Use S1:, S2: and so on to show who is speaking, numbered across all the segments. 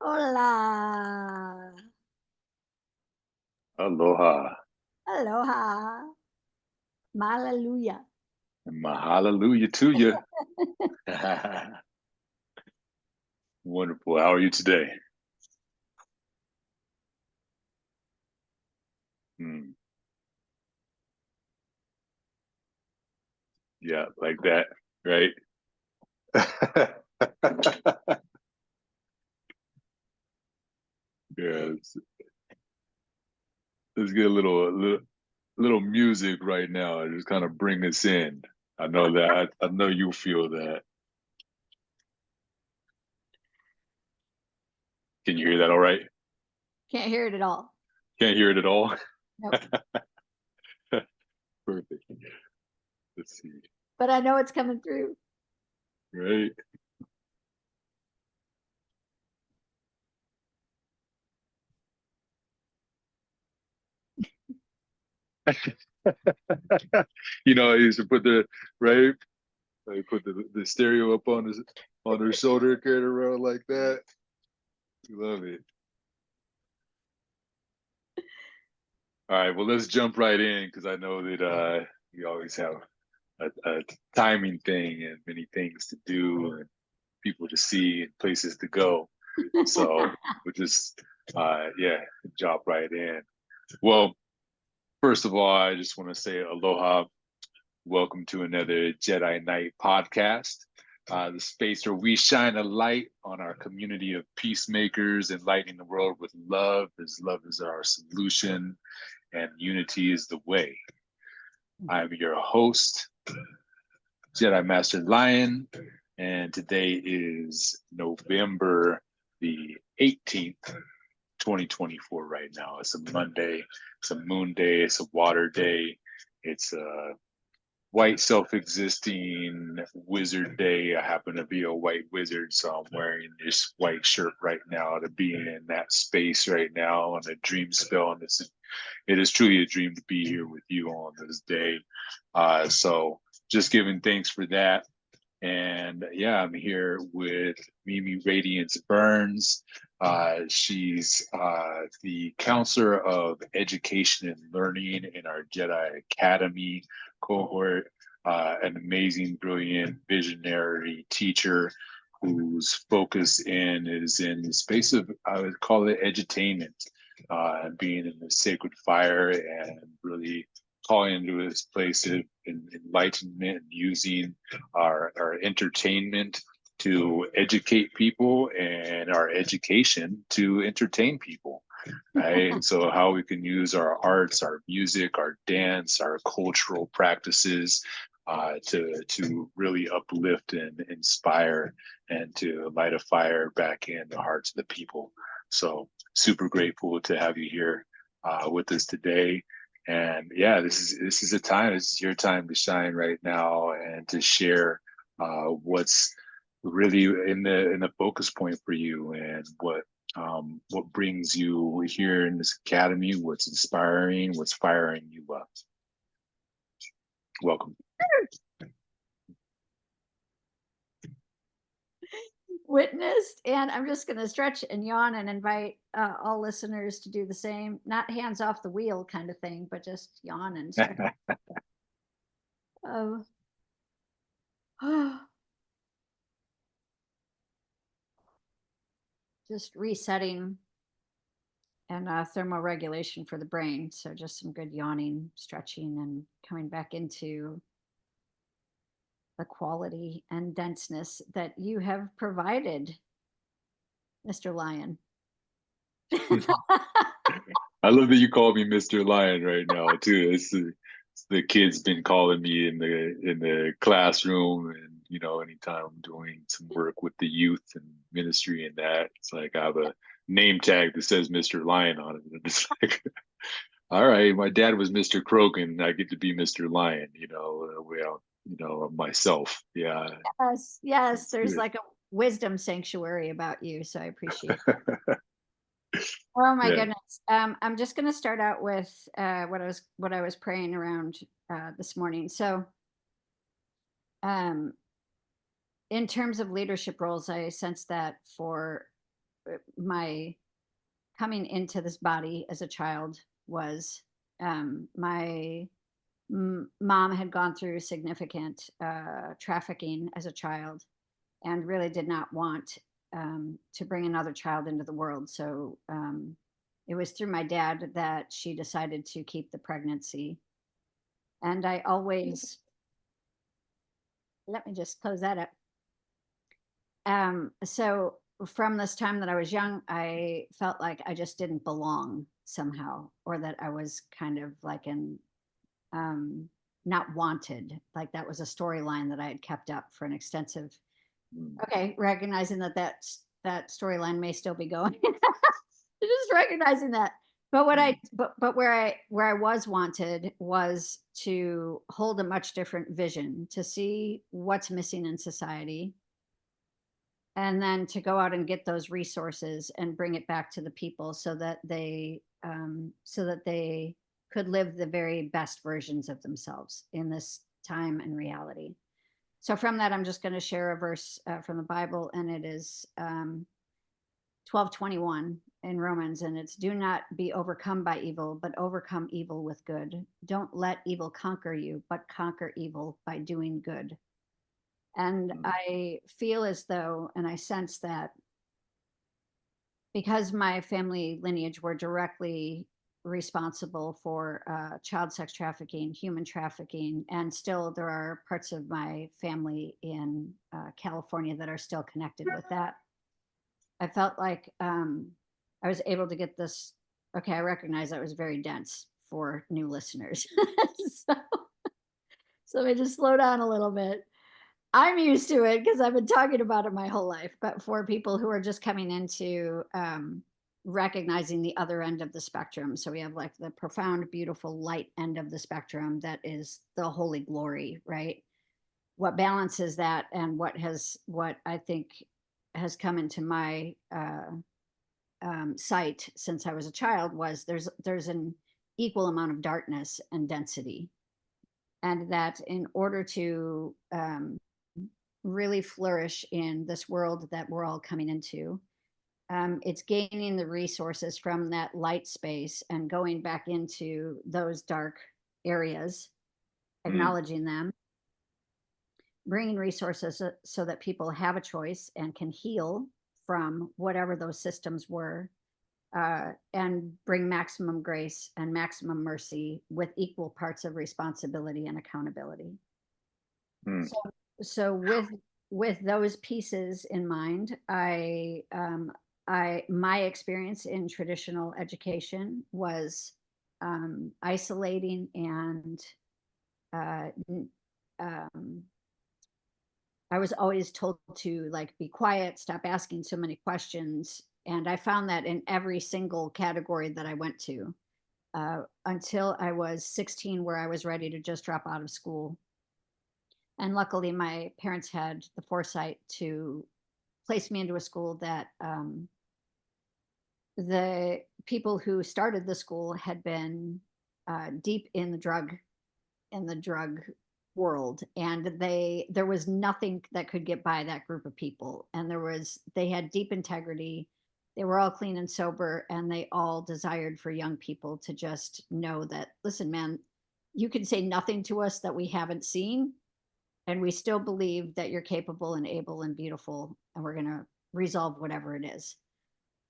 S1: Hola.
S2: Aloha
S1: Aloha. Hallelujah.
S2: and hallelujah to you. Wonderful. How are you today? Hmm. Yeah, like that, right? Yeah, let's get a little music right now and just kind of bring us in. I know that. I know you feel that. Can you hear that all right?
S1: Can't hear it at all.
S2: Can't hear it at all?
S1: Nope.
S2: Perfect. Let's see.
S1: But I know it's coming through.
S2: Right? I used to put the right. I put the stereo up on her shoulder, carried around like that. Love it. All right, well, let's jump right in because I know that we always have a timing thing and many things to do and people to see and places to go. So we'll just, yeah, jump right in. Well, first of all, I just want to say aloha. Welcome to another Jedi Night podcast, the space where we shine a light on our community of peacemakers, enlightening the world with love, as love is our solution and unity is the way. I'm your host, Jedi Master Lion, and today is November the 18th, 2024 right now. It's a Monday, it's a moon day, it's a water day, it's a white self-existing wizard day. I happen to be a white wizard, so I'm wearing this white shirt right now to be in that space right now on a dream spell. And it is truly a dream to be here with you on this day. So just giving thanks for that. And yeah, I'm here with Mimi Radiance Burns. She's the counselor of education and learning in our Jedi Academy cohort, an amazing, brilliant, visionary teacher whose focus is in the space of, I would call it edutainment, being in the sacred fire and really calling into this place of enlightenment and using our entertainment to educate people and our education to entertain people, right? And so how we can use our arts, our music, our dance, our cultural practices to really uplift and inspire and to light a fire back in the hearts of the people. So super grateful to have you here with us today. And yeah, this is a time. This is your time to shine right now and to share what's really in the focus point for you and what brings you here in this academy, what's inspiring, what's firing you up. Welcome.
S1: Witnessed, and I'm just going to stretch and yawn and invite all listeners to do the same. Not hands off the wheel kind of thing, but just yawn and stretch. Um, just resetting and thermoregulation for the brain. So just some good yawning, stretching, and coming back into the quality and denseness that you have provided, Mr. Lion.
S2: I love that you call me Mr. Lion right now too. It's the kids been calling me in the classroom, and anytime I'm doing some work with the youth and ministry and that, it's like I have a name tag that says Mr. Lion on it. And it's like, all right, my dad was Mr. Krogan, I get to be Mr. Lion, well, myself. Yeah,
S1: Yes, yes,
S2: it's
S1: there's
S2: good.
S1: like a wisdom sanctuary about you, so I appreciate that. Oh my
S2: Yeah.
S1: goodness. I'm just going to start out with what I was praying around this morning. So, um, in terms of leadership roles, I sense that for my coming into this body as a child was my mom had gone through significant trafficking as a child and really did not want to bring another child into the world. So it was through my dad that she decided to keep the pregnancy. And I always, let me just close that up. So from this time that I was young, I felt like I just didn't belong somehow, or that I was kind of like um, not wanted. Like that was a storyline that I had kept up for an extensive.
S2: Mm.
S1: Okay, recognizing that that storyline may still be going. Just recognizing that. But what I but where I was wanted was to hold a much different vision, to see what's missing in society, and then to go out and get those resources and bring it back to the people so that they could live the very best versions of themselves in this time and reality. So from that, I'm just going to share a verse from the Bible, and it is 12:21 in Romans, and it's, do not be overcome by evil, but overcome evil with good. Don't let evil conquer you, but conquer evil by doing good. And
S2: Mm.
S1: I feel as though, and I sense that because my family lineage were directly responsible for child sex trafficking, human trafficking, and still there are parts of my family in California that are still connected with that. I felt like I was able to get this. Okay, I recognize that was very dense for new listeners. so, so let me just slow down a little bit. I'm used to it because I've been talking about it my whole life. But for people who are just coming into recognizing the other end of the spectrum, so we have like the profound, beautiful light end of the spectrum that is the holy glory, right? What balances that, and what I think has come into my sight since I was a child was there's an equal amount of darkness and density, and that in order to really flourish in this world that we're all coming into, it's gaining the resources from that light space and going back into those dark areas,
S2: Mm.
S1: acknowledging them, bringing resources so that people have a choice and can heal from whatever those systems were, and bring maximum grace and maximum mercy with equal parts of responsibility and accountability.
S2: Mm.
S1: So, so with those pieces in mind, I my experience in traditional education was isolating and uh, um, I was always told to like be quiet, stop asking so many questions, and I found that in every single category that I went to until I was 16, where I was ready to just drop out of school. And luckily, my parents had the foresight to place me into a school that the people who started the school had been deep in the drug world, and there was nothing that could get by that group of people, and they had deep integrity. They were all clean and sober, and they all desired for young people to just know that, listen, man, you can say nothing to us that we haven't seen, and we still believe that you're capable and able and beautiful, and we're going to resolve whatever it is.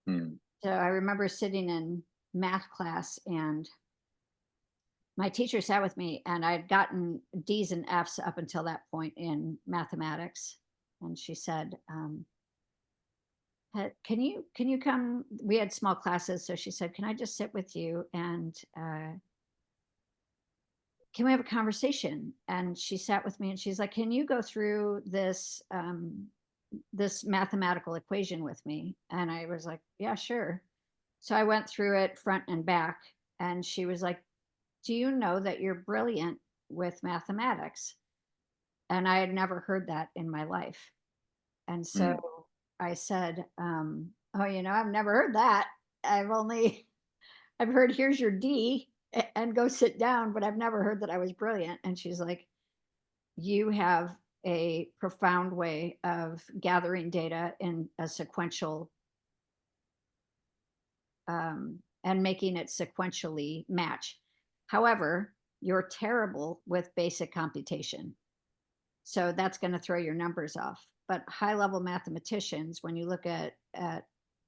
S2: Mm.
S1: So I remember sitting in math class, and my teacher sat with me, and I'd gotten D's and F's up until that point in mathematics. And she said, can you come? We had small classes. So she said, can I just sit with you, and can we have a conversation? And she sat with me, and she's like, can you go through this mathematical equation with me? And I was like, yeah, sure. So I went through it front and back, and she was like, do you know that you're brilliant with mathematics? And I had never heard that in my life. And so
S2: Mm.
S1: I said, oh, I've never heard that. I've heard, here's your D and go sit down, but I've never heard that I was brilliant. And she's like, you have a profound way of gathering data in a sequential and making it sequentially match. However, you're terrible with basic computation. So that's going to throw your numbers off. But high level mathematicians, when you look at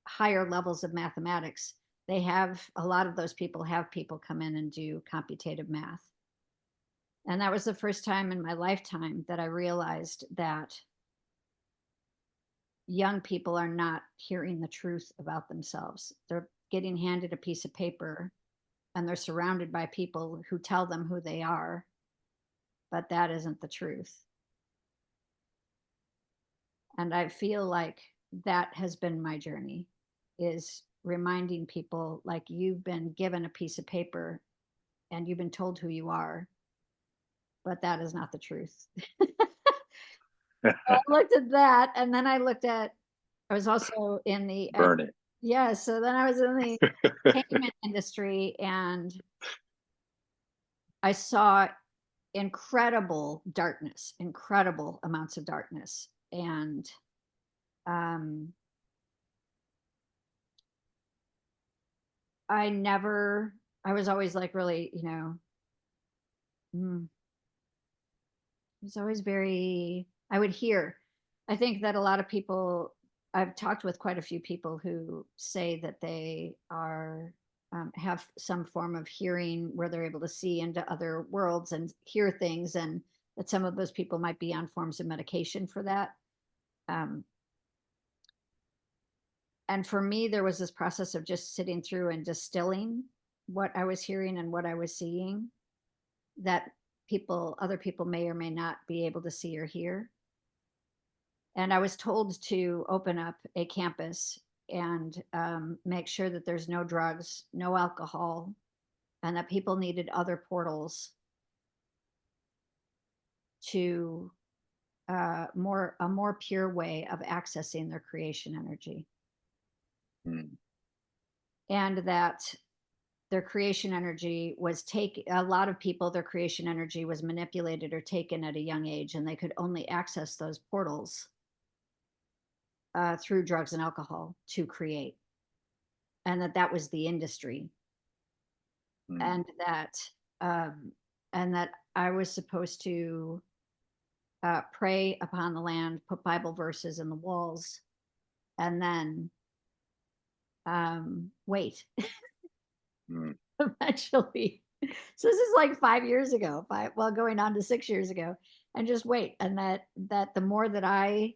S1: higher levels of mathematics, they have a lot of those people have people come in and do computative math. And that was the first time in my lifetime that I realized that young people are not hearing the truth about themselves. They're getting handed a piece of paper and they're surrounded by people who tell them who they are, but that isn't the truth. And I feel like that has been my journey, is reminding people, like, you've been given a piece of paper and you've been told who you are, but that is not the truth. I looked at that, and then I was also in the
S2: Burn it.
S1: yeah, so then I was in the entertainment industry, and I saw incredible amounts of darkness. And um I was always like really, mm, it was always very, I would hear. I think that a lot of people, I've talked with quite a few people who say that they are have some form of hearing where they're able to see into other worlds and hear things, and that some of those people might be on forms of medication for that. Um, and for me, there was this process of just sitting through and distilling what I was hearing and what I was seeing, that other people may or may not be able to see or hear. And I was told to open up a campus and make sure that there's no drugs, no alcohol, and that people needed other portals to a more pure way of accessing their creation energy.
S2: Mm.
S1: And that their creation energy was a lot of people, their creation energy was manipulated or taken at a young age, and they could only access those portals through drugs and alcohol to create, and that was the industry.
S2: Mm.
S1: And um, that I was supposed to pray upon the land, put Bible verses in the walls, and then wait.
S2: Mm.
S1: Eventually, so this is like 5 years ago, going on to 6 years ago, and just wait. And that the more that I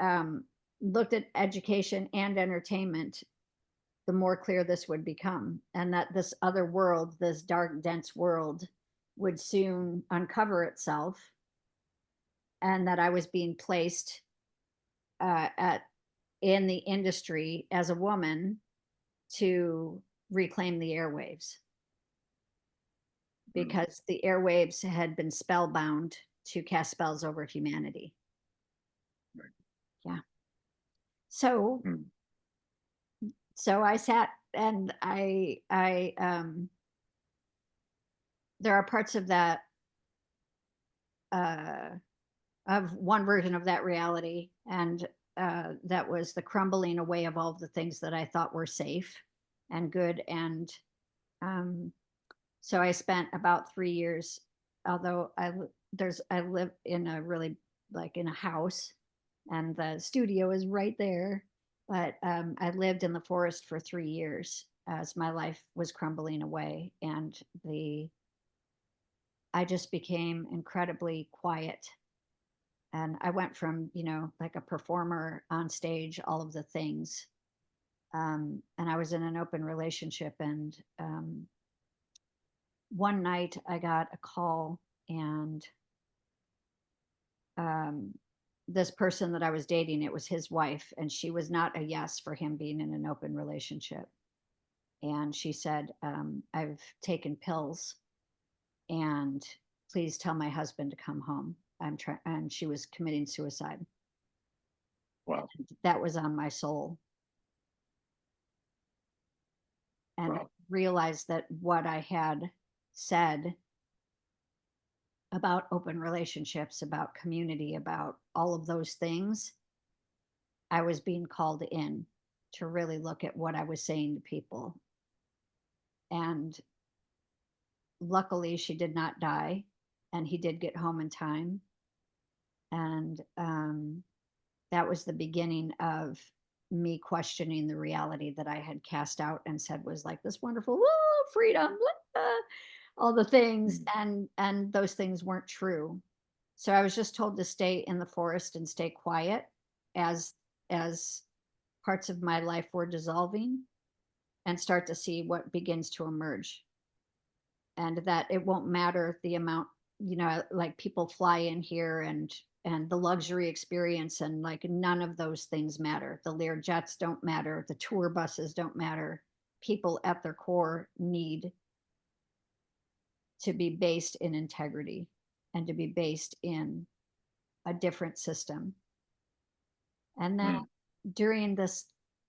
S1: um, looked at education and entertainment, the more clear this would become, and that this other world, this dark, dense world, would soon uncover itself, and that I was being placed at in the industry as a woman to reclaim the airwaves,
S2: Mm.
S1: because the airwaves had been spellbound to cast spells over humanity.
S2: Right.
S1: Yeah. So
S2: Mm.
S1: I sat and there are parts of that uh of one version of that reality, and that was the crumbling away of all of the things that I thought were safe and good. And um, so I spent about 3 years, although I live in a really, like, in a house, and the studio is right there. But I lived in the forest for 3 years as my life was crumbling away, and I just became incredibly quiet. And I went from, like a performer on stage, all of the things. And I was in an open relationship. And one night I got a call, and um, this person that I was dating, it was his wife, and she was not a yes for him being in an open relationship. And she said, I've taken pills, and please tell my husband to come home. I'm trying. And she was committing suicide.
S2: Wow.
S1: That was on my soul. And I
S2: Wow.
S1: realized that what I had said about open relationships, about community, about all of those things, I was being called in to really look at what I was saying to people. And luckily, she did not die, and he did get home in time. And that was the beginning of me questioning the reality that I had cast out and said was like this wonderful, woo, freedom, blah, all the things, and those things weren't true. So I was just told to stay in the forest and stay quiet as as parts of my life were dissolving, and start to see what begins to emerge. And that it won't matter the amount, like people fly in here and the luxury experience, and like none of those things matter. The Lear jets don't matter, the tour buses don't matter. People at their core need to be based in integrity and to be based in a different system. And then during this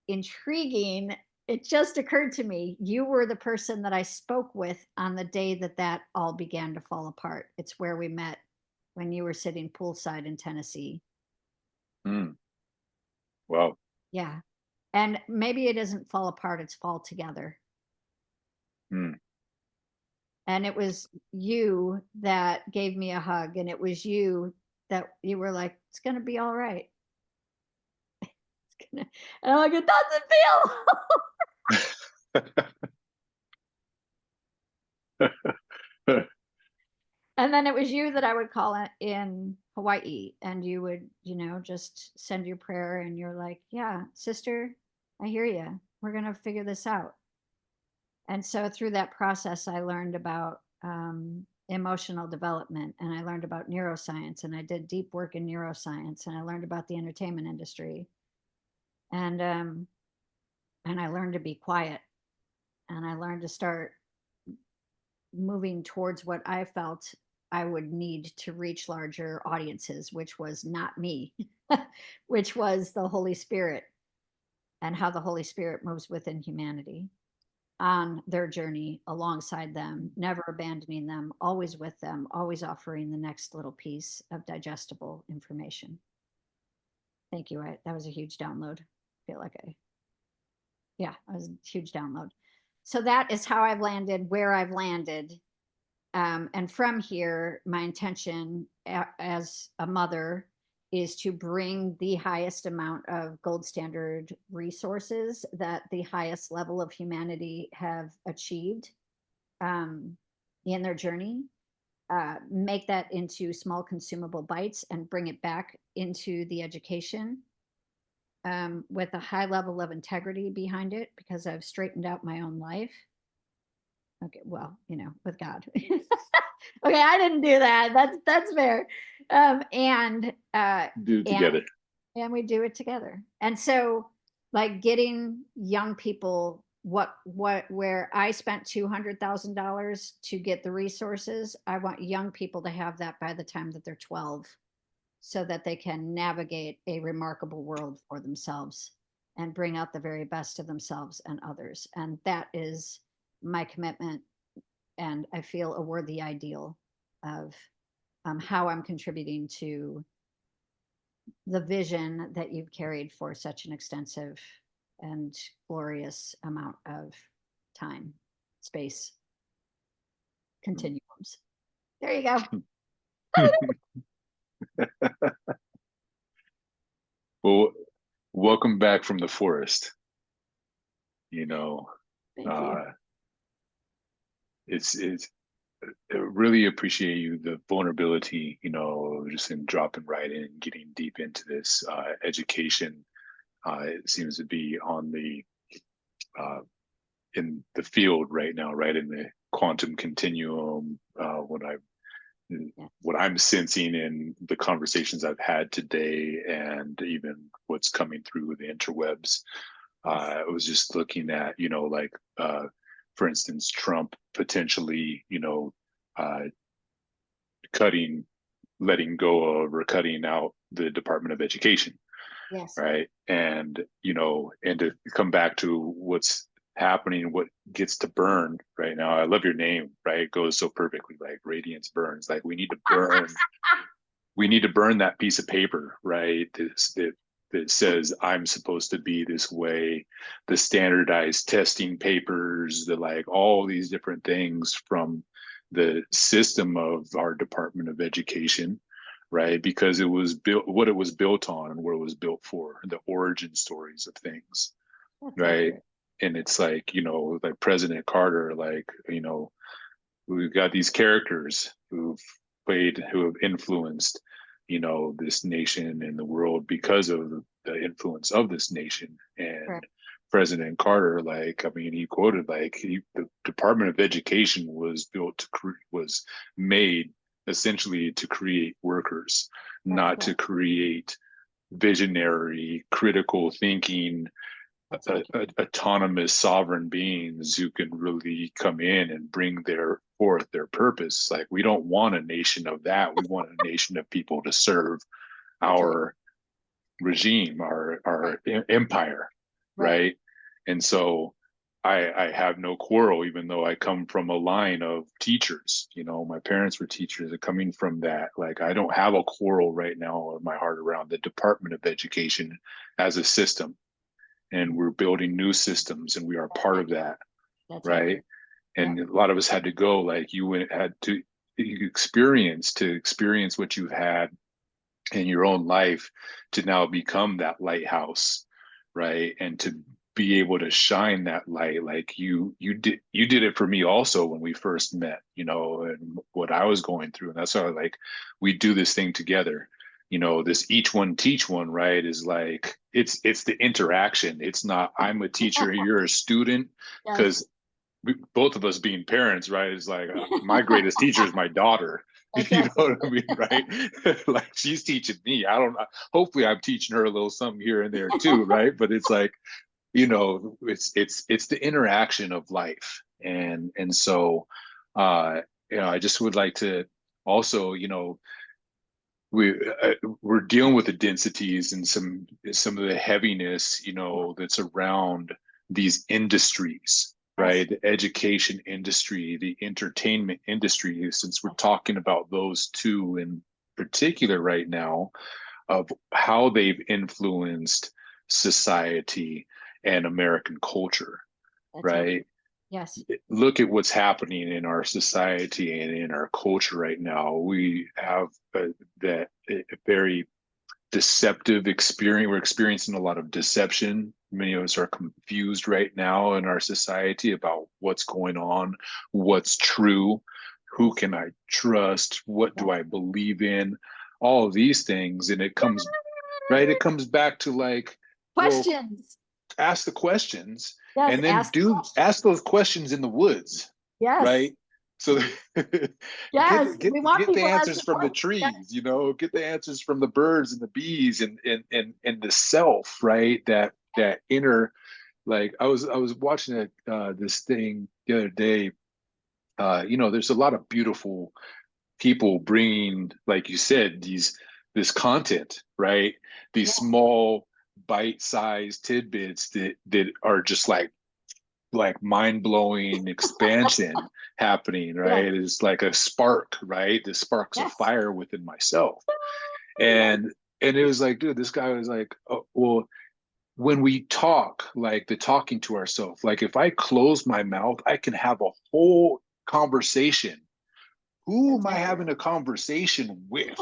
S1: intriguing, it just occurred to me, you were the person that I spoke with on the day that that all began to fall apart. It's where we met when you were sitting poolside in Tennessee.
S2: Wow.
S1: Yeah. And maybe it isn't fall apart, it's fall together. And it was you that gave me a hug, and it was you that you were like, it's going to be all right. And I'm like, it doesn't feel. And then it was you that I would call in Hawaii, and you would, just send your prayer, and you're like, yeah, sister, I hear you. We're going to figure this out. And so through that process, I learned about emotional development, and I learned about neuroscience, and I did deep work in neuroscience, and I learned about the entertainment industry. And I learned to be quiet, and I learned to start moving towards what I felt I would need to reach larger audiences, which was not me, which was the Holy Spirit, and how the Holy Spirit moves within humanity on their journey alongside them, never abandoning them, always with them, always offering the next little piece of digestible information. Thank you. That was a huge download. I feel like yeah, it was a huge download. So that is how I've landed where I've landed. And from here, my intention as a mother is to bring the highest amount of gold standard resources that the highest level of humanity have achieved in their journey, make that into small consumable bites and bring it back into the education with a high level of integrity behind it, because I've straightened out my own life. Okay, well, with God. Okay, I didn't do that. That's fair. And
S2: Do it together.
S1: And we do it together. And so, like, getting young people, where I spent $200,000 to get the resources, I want young people to have that by the time that they're 12, so that they can navigate a remarkable world for themselves and bring out the very best of themselves and others. And that is my commitment, and I feel a worthy ideal of how I'm contributing to the vision that you've carried for such an extensive and glorious amount of time, space, continuums. There you go.
S2: Well, welcome back from the forest.
S1: Thank you.
S2: It's I really appreciate the vulnerability, just in dropping right in, getting deep into this education. It seems to be on the in the field right now, right in the quantum continuum. What I'm sensing in the conversations I've had today, and even what's coming through the interwebs. I was just looking at, for instance, Trump potentially, letting go of or cutting out the Department of Education.
S1: Yes.
S2: Right. And, and to come back to what's happening, what gets to burn right now. I love your name, right? It goes so perfectly, like Radiance burns. Like we need to burn that piece of paper, right? that says I'm supposed to be this way, the standardized testing papers, the like all these different things from the system of our Department of Education, right? Because it was built, what it was built on and what it was built for, the origin stories of things,
S1: That's
S2: right?
S1: accurate.
S2: And it's like, you know, like President Carter, like, you know, we've got these characters who have influenced, you know, this nation and the world because of the influence of this nation. And
S1: Correct.
S2: President Carter, like, I mean, he quoted like the Department of Education was built to was made essentially to create workers,
S1: That's
S2: not to
S1: correct.
S2: create visionary, critical thinking,
S1: That's accurate.
S2: autonomous sovereign beings who can really come in and bring their forth their purpose. Like, we don't want a nation of that. We want a nation of people to serve
S1: That's right.
S2: our regime, our
S1: Right.
S2: empire,
S1: Right.
S2: right? And so I have no quarrel, even though I come from a line of teachers. You know, my parents were teachers, and coming from that, like, I don't have a quarrel right now in my heart around the Department of Education as a system. And we're building new systems, and we are
S1: That's
S2: part of
S1: accurate.
S2: that,
S1: That's
S2: right?
S1: accurate.
S2: And
S1: Yep.
S2: a lot of us had to go, like, you went had to experience what you've had in your own life to now become that lighthouse, right? And to be able to shine that light. Like, you did it for me also when we first met, you know, and what I was going through. And that's why, like, we do this thing together. You know, this each one teach one, right? Is like, it's the interaction. It's not I'm a teacher, you're a student,
S1: Yes.
S2: because both of us being parents, right? Is like, my greatest teacher is my daughter.
S1: That's
S2: You know what
S1: accurate.
S2: I mean, right? Like, she's teaching me. I don't know. Hopefully, I'm teaching her a little something here and there too, right? But it's like, you know, it's the interaction of life, and so, you know, I just would like to also, you know, we we're dealing with the densities and some of the heaviness, you
S1: Yeah.
S2: know, that's around these industries,
S1: Yes.
S2: right? The education industry, the entertainment industry, since we're
S1: Yes.
S2: talking about those two in particular right now, of how they've influenced society and American culture,
S1: That's
S2: right?
S1: accurate. Yes.
S2: Look at what's happening in our society and in our culture right now. We have that a very deceptive experience. We're experiencing a lot of deception. Many of us are confused right now in our society about what's going on, what's true, who
S1: Yes.
S2: can I trust, what do
S1: Yes.
S2: I believe in, all of these things. And it comes, right, it comes back to like, well,
S1: Questions.
S2: ask the questions,
S1: Yes.
S2: and then
S1: Ask
S2: ask
S1: questions.
S2: those questions in the woods,
S1: Yes.
S2: right? So
S1: Yes.
S2: get
S1: We want
S2: get the
S1: people
S2: answers
S1: asking
S2: from the
S1: questions. Yes.
S2: trees, you know, get the answers from the birds and the bees, and the self, right? That inner, like, I was watching this thing the other day. You know, there's a lot of beautiful people bringing, like you said, this content, right? These
S1: Yes.
S2: small bite-sized tidbits that are just like mind-blowing expansion happening,
S1: Yes.
S2: right? It's like a spark, right? The sparks of
S1: Yes.
S2: fire within myself.
S1: Yes.
S2: And it was like, dude, this guy was like, oh, well, when we talk, like the talking to ourselves, like, if I close my mouth, I can have a whole conversation. Who
S1: That's
S2: am I having
S1: accurate.
S2: a conversation with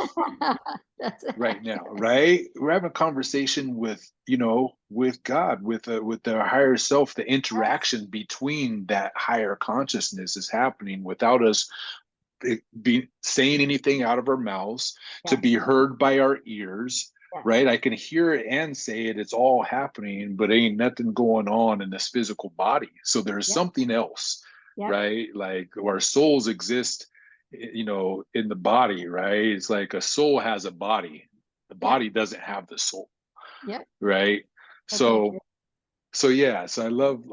S1: That's
S2: right now?
S1: accurate.
S2: Right? We're having a conversation with, you know, with God, with the higher self. The
S1: Yes.
S2: interaction between that higher consciousness is happening without us be saying anything out of our mouths, to be
S1: Yes.
S2: heard by our ears.
S1: Yes.
S2: Right? I can hear it and say it. It's all happening, but ain't nothing going on in this physical body. So there's
S1: Yep.
S2: something else,
S1: Yep.
S2: right? Like, our souls exist, you know, in the body, right? It's like a soul has a body. The
S1: Yep.
S2: body doesn't have the soul,
S1: Yep.
S2: right?
S1: That's
S2: So
S1: accurate.
S2: so yeah, so I love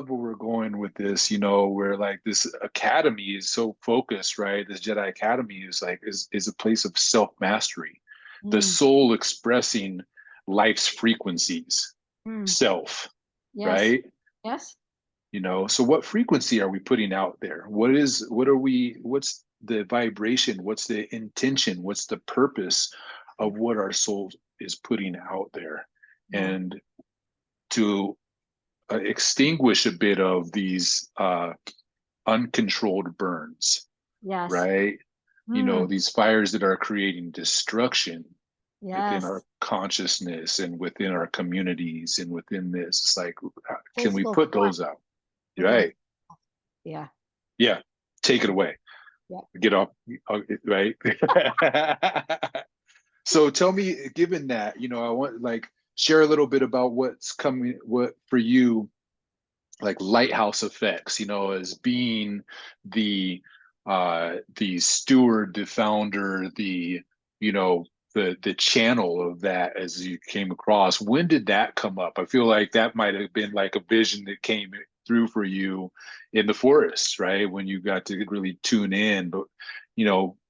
S2: where we're going with this, you know, where like this academy is so focused, right? This Jedi Academy is like is a place of self-mastery, the
S1: Mm.
S2: soul expressing life's frequencies,
S1: Mm.
S2: self,
S1: Yes.
S2: right?
S1: Yes.
S2: You know, so what frequency are we putting out there? What's the vibration? What's the intention? What's the purpose of what our soul is putting out there? and to extinguish a bit of these uncontrolled burns,
S1: Yes.
S2: right?
S1: Mm,
S2: These fires that are creating destruction within our
S1: yes.
S2: consciousness and within our communities and within this. It's like, can we
S1: Physical
S2: put
S1: flame
S2: those out?
S1: within.
S2: Right.
S1: Yeah.
S2: Yeah. Take it away.
S1: Yeah.
S2: Get off. Right. So tell me, given that, I want like share a little bit about what's coming, what for you, like lighthouse effects, as being the steward, the founder, the channel of that as you came across. When did that come up? I feel like that might have been like a vision that came through for you in the forest, right? When you got to really tune in. But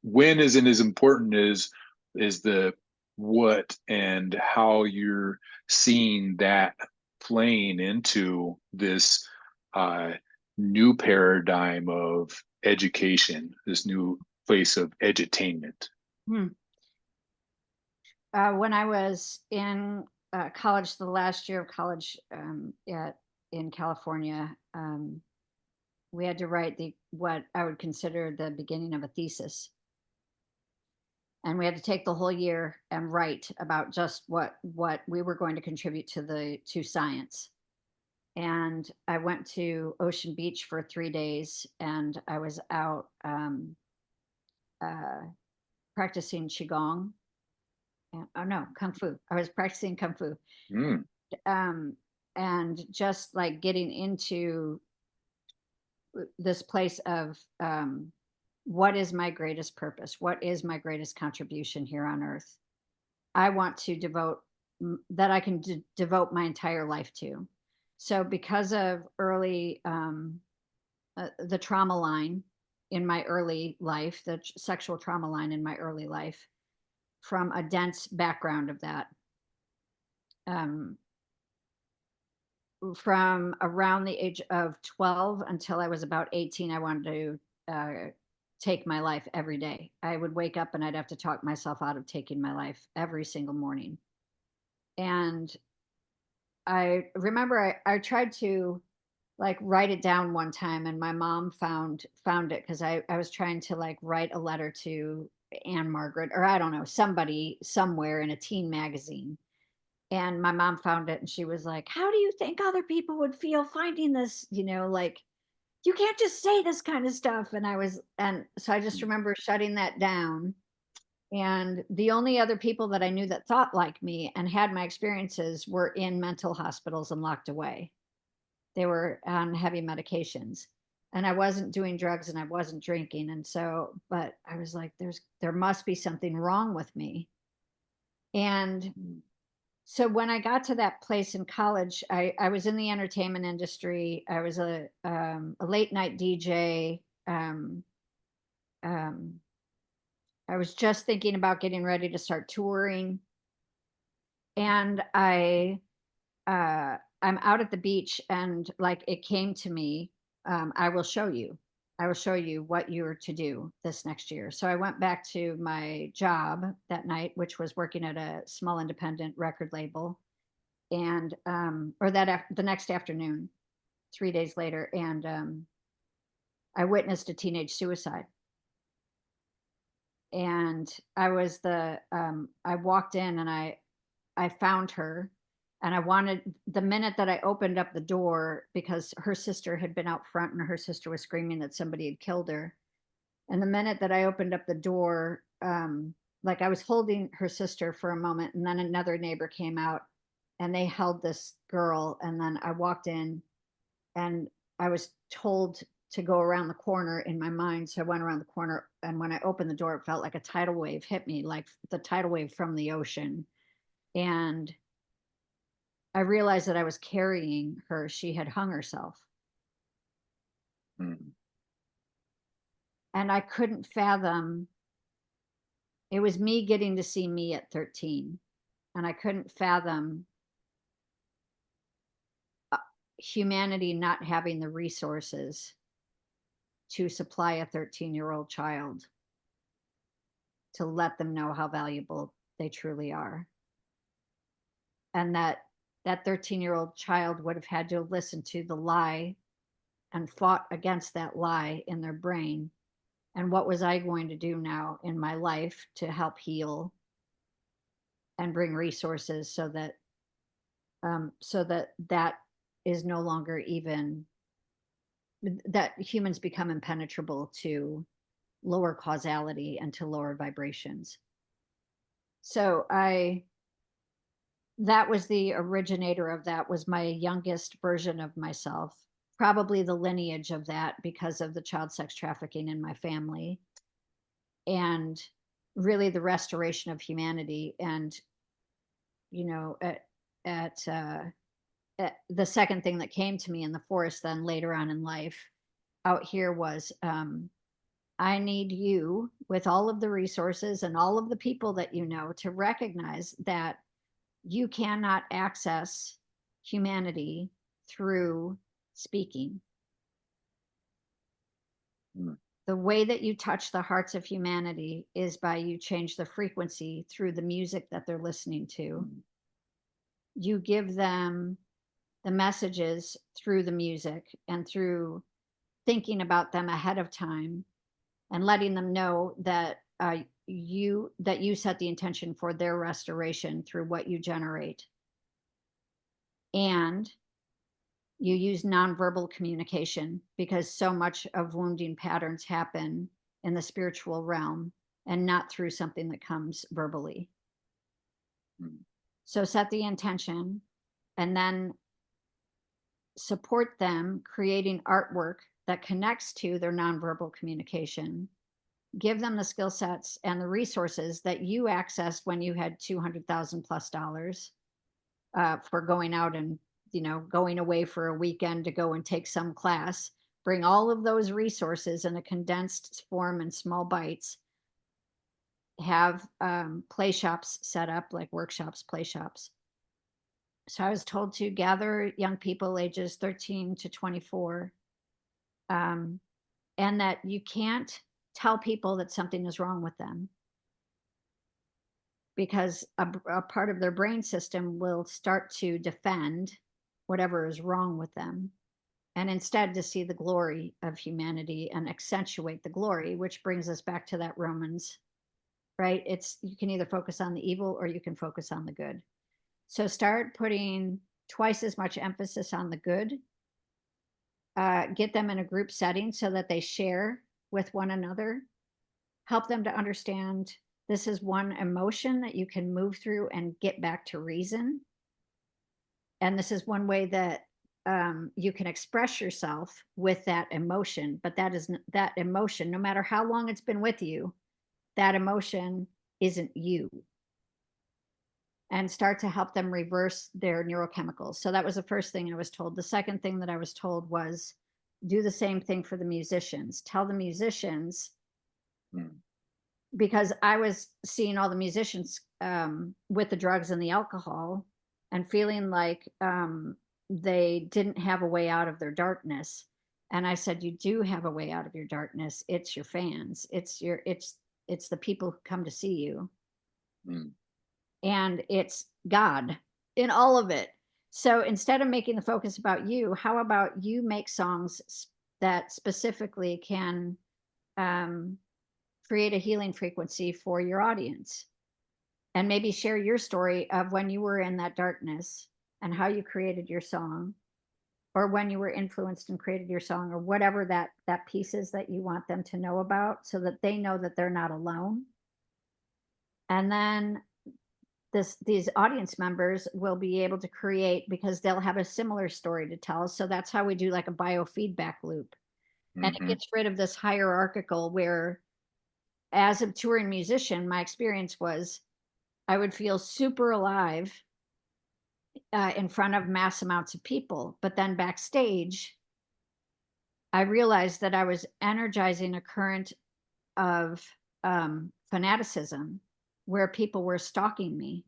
S2: when isn't as important as is the what and how you're seeing that playing into this uh, new paradigm of education, this new place of edutainment.
S1: Hmm. When I was in college, the last year of college in California, we had to write what I would consider the beginning of a thesis, and we had to take the whole year and write about just what we were going to contribute to science. And I went to Ocean Beach for 3 days, and I was out uh, practicing qigong. Oh no, kung fu. I was practicing kung fu,
S2: Mm,
S1: um, and just like getting into this place of what is my greatest purpose? What is my greatest contribution here on earth? I want to that I can devote my entire life to. So, because of early the trauma line in my early life, the sexual trauma line in my early life, from a dense background of that, um, from around the age of 12 until I was about 18, I wanted to take my life every day. I would wake up and I'd have to talk myself out of taking my life every single morning. And I remember I tried to like write it down one time, and my mom found it because I was trying to like write a letter to Anne Margaret, or I don't know, somebody somewhere in a teen magazine. And my mom found it and she was like, "How do you think other people would feel finding this? Like, you can't just say this kind of stuff." And so I just remember shutting that down. And the only other people that I knew that thought like me and had my experiences were in mental hospitals and locked away. They were on heavy medications. And I wasn't doing drugs and I wasn't drinking. And so, but I was like, there must be something wrong with me. And so when I got to that place in college, I was in the entertainment industry. I was a late night DJ. Um, I was just thinking about getting ready to start touring, and I'm out at the beach, and like it came to me, I will show you. I will show you what you're to do this next year. So I went back to my job that night, which was working at a small independent record label, and or the next afternoon, 3 days later, and I witnessed a teenage suicide. And I walked in and I found her, and I wanted the minute that I opened up the door, because her sister had been out front and her sister was screaming that somebody had killed her. And the minute that I opened up the door, like I was holding her sister for a moment, and then another neighbor came out and they held this girl. And then I walked in and I was told to go around the corner in my mind. So I went around the corner. And when I opened the door, it felt like a tidal wave hit me, like the tidal wave from the ocean. And I realized that I was carrying her. She had hung herself.
S2: mm,
S1: And I couldn't fathom it was me getting to see me at 13. And I couldn't fathom humanity not having the resources to supply a 13-year-old child, to let them know how valuable they truly are. And that that 13-year-old child would have had to have listened to the lie and fought against that lie in their brain. And what was I going to do now in my life to help heal and bring resources so that that is no longer even that humans become impenetrable to lower causality and to lower vibrations. So I that was the originator of that was my youngest version of myself, probably the lineage of that because of the child sex trafficking in my family, and really the restoration of humanity. And you know at the second thing that came to me in the forest then later on in life out here was, I need you with all of the resources and all of the people that you know to recognize that you cannot access humanity through speaking.
S2: Mm.
S1: The way that you touch the hearts of humanity is by you change the frequency through the music that they're listening to.
S2: Mm.
S1: You give them the messages through the music and through thinking about them ahead of time and letting them know that you set the intention for their restoration through what you generate, and you use nonverbal communication because so much of wounding patterns happen in the spiritual realm and not through something that comes verbally.
S2: Mm.
S1: So set the intention and then support them creating artwork that connects to their nonverbal communication. Give them the skill sets and the resources that you accessed when you had 200,000 plus dollars for going out and going away for a weekend to go and take some class. Bring all of those resources in a condensed form in small bites. Have play shops set up, like workshops, play shops. So I was told to gather young people ages 13 to 24, um, and that you can't tell people that something is wrong with them because a part of their brain system will start to defend whatever is wrong with them, and instead to see the glory of humanity and accentuate the glory, which brings us back to that Romans, right? It's you can either focus on the evil or you can focus on the good. So start putting twice as much emphasis on the good. Get them in a group setting so that they share with one another. Help them to understand this is one emotion that you can move through and get back to reason. And this is one way that you can express yourself with that emotion. But that emotion, no matter how long it's been with you, that emotion isn't you. And start to help them reverse their neurochemicals. So that was the first thing I was told. The second thing that I was told was do the same thing for the musicians. Tell the musicians,
S2: Mm.
S1: because I was seeing all the musicians with the drugs and the alcohol and feeling like they didn't have a way out of their darkness. And I said, you do have a way out of your darkness. It's your fans. It's the people who come to see you,
S2: Mm.
S1: and it's God in all of it. So instead of making the focus about you, how about you make songs that specifically can um, create a healing frequency for your audience, and maybe share your story of when you were in that darkness and how you created your song, or when you were influenced and created your song, or whatever that piece is that you want them to know about, so that they know that they're not alone. And then these audience members will be able to create because they'll have a similar story to tell. So that's how we do like a biofeedback loop. And it
S2: Mm-hmm.
S1: gets rid of this hierarchical where, as a touring musician, my experience was I would feel super alive in front of mass amounts of people. But then backstage, I realized that I was energizing a current of fanaticism where people were stalking me,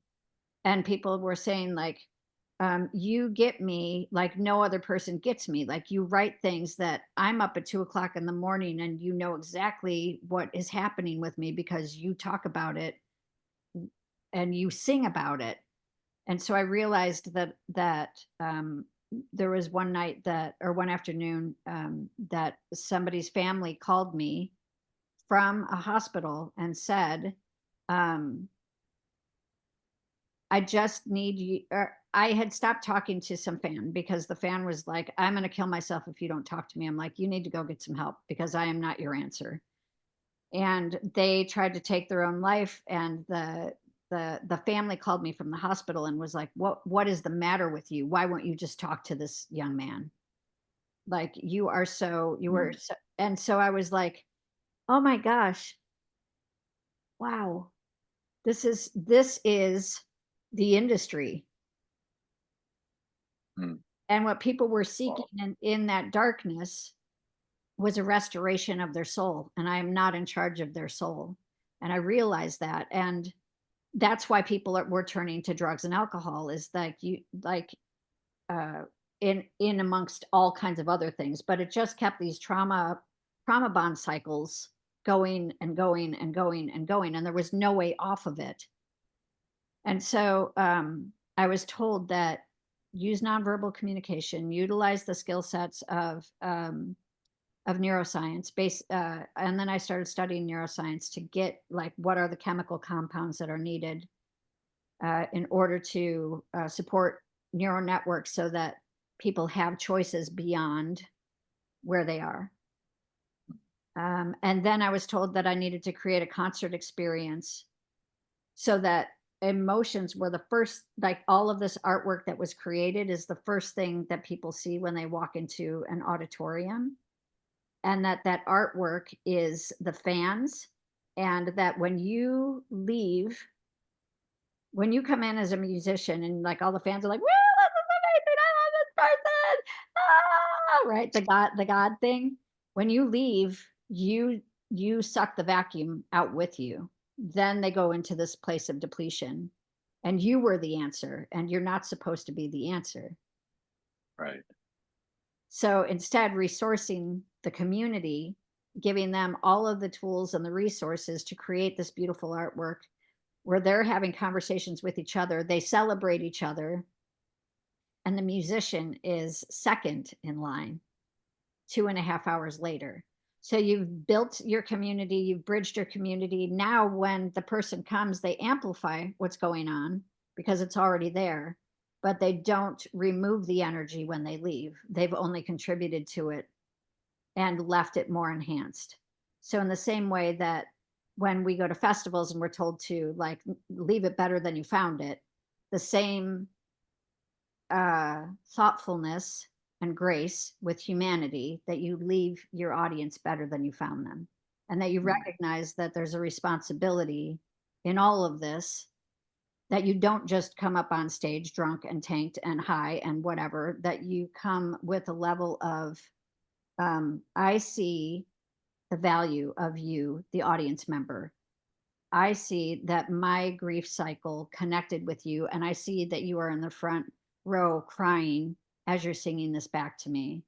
S1: and people were saying, like, you get me like no other person gets me. Like, you write things that I'm up at 2 o'clock in the morning and you know exactly what is happening with me because you talk about it and you sing about it. And so I realized that there was one night that, or one afternoon, that somebody's family called me from a hospital and said, um, I just need you. Or I had stopped talking to some fan because the fan was like, I'm going to kill myself if you don't talk to me. I'm like, you need to go get some help because I am not your answer. And they tried to take their own life. And the family called me from the hospital and was like, what is the matter with you? Why won't you just talk to this young man? Like, you were
S2: Mm,
S1: so, and so I was like, oh my gosh, wow, this is the industry.
S2: mm,
S1: And what people were seeking
S2: wow.
S1: in that darkness was a restoration of their soul. And I am not in charge of their soul. And I realized that. And that's why were turning to drugs and alcohol, is like uh in amongst all kinds of other things, but it just kept these trauma bond cycles going and going and going and going, and there was no way off of it. And so I was told that use nonverbal communication, utilize the skill sets of neuroscience base, and then I started studying neuroscience to get like what are the chemical compounds that are needed in order to support neural networks so that people have choices beyond where they are. And then I was told that I needed to create a concert experience so that emotions were the first, like all of this artwork that was created is the first thing that people see when they walk into an auditorium, and that artwork is the fans, and that when you come in as a musician and like all the fans are like, "Woo, this is amazing! I love this person!" Right? The God thing. When you leave, you suck the vacuum out with you. Then they go into this place of depletion. And you were the answer, and you're not supposed to be the answer.
S2: Right.
S1: So instead, resourcing the community, giving them all of the tools and the resources to create this beautiful artwork where they're having conversations with each other, they celebrate each other, and the musician is second in line 2.5 hours later. So you've built your community, you've bridged your community. Now, when the person comes, they amplify what's going on because it's already there, but they don't remove the energy when they leave. They've only contributed to it and left it more enhanced. So, in the same way that when we go to festivals and we're told to like leave it better than you found it, the same thoughtfulness and grace with humanity, that you leave your audience better than you found them, and that you
S2: Mm,
S1: recognize that there's a responsibility in all of this, that you don't just come up on stage drunk and tanked and high and whatever, that you come with a level of I see the value of you, the audience member. I see that my grief cycle connected with you, and I see that you are in the front row crying as you're singing this back to me.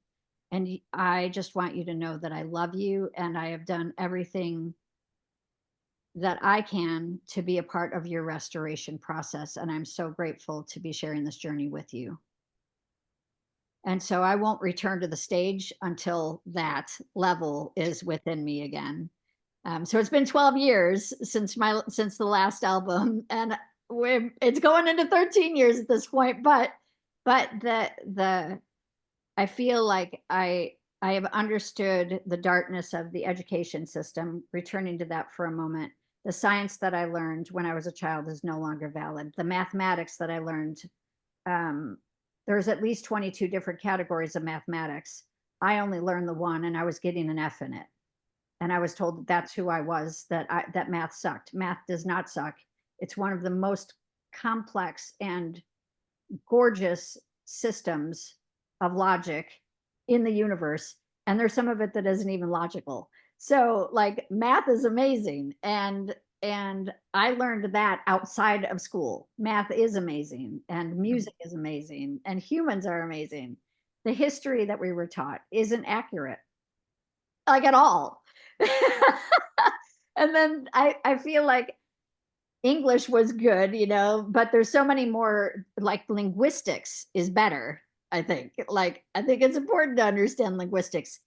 S1: And I just want you to know that I love you, and I have done everything that I can to be a part of your restoration process. And I'm so grateful to be sharing this journey with you. And so I won't return to the stage until that level is within me again. So it's been 12 years since the last album, and it's going into 13 years at this point. But the I feel like I have understood the darkness of the education system. Returning to that for a moment, the science that I learned when I was a child is no longer valid. The mathematics that I learned, um, there's at least 22 different categories of mathematics. I only learned the one, and I was getting an F in it, and I was told that that's who I was, that math sucked. Math does not suck. It's one of the most complex and gorgeous systems of logic in the universe, and there's some of it that isn't even logical. So like math is amazing, and I learned that outside of school. Math is amazing, and
S2: mm,
S1: music is amazing, and humans are amazing. The history that we were taught isn't accurate, like at all. And then I feel like English was good, but there's so many more, like linguistics is better, I think. Like, I think it's important to understand linguistics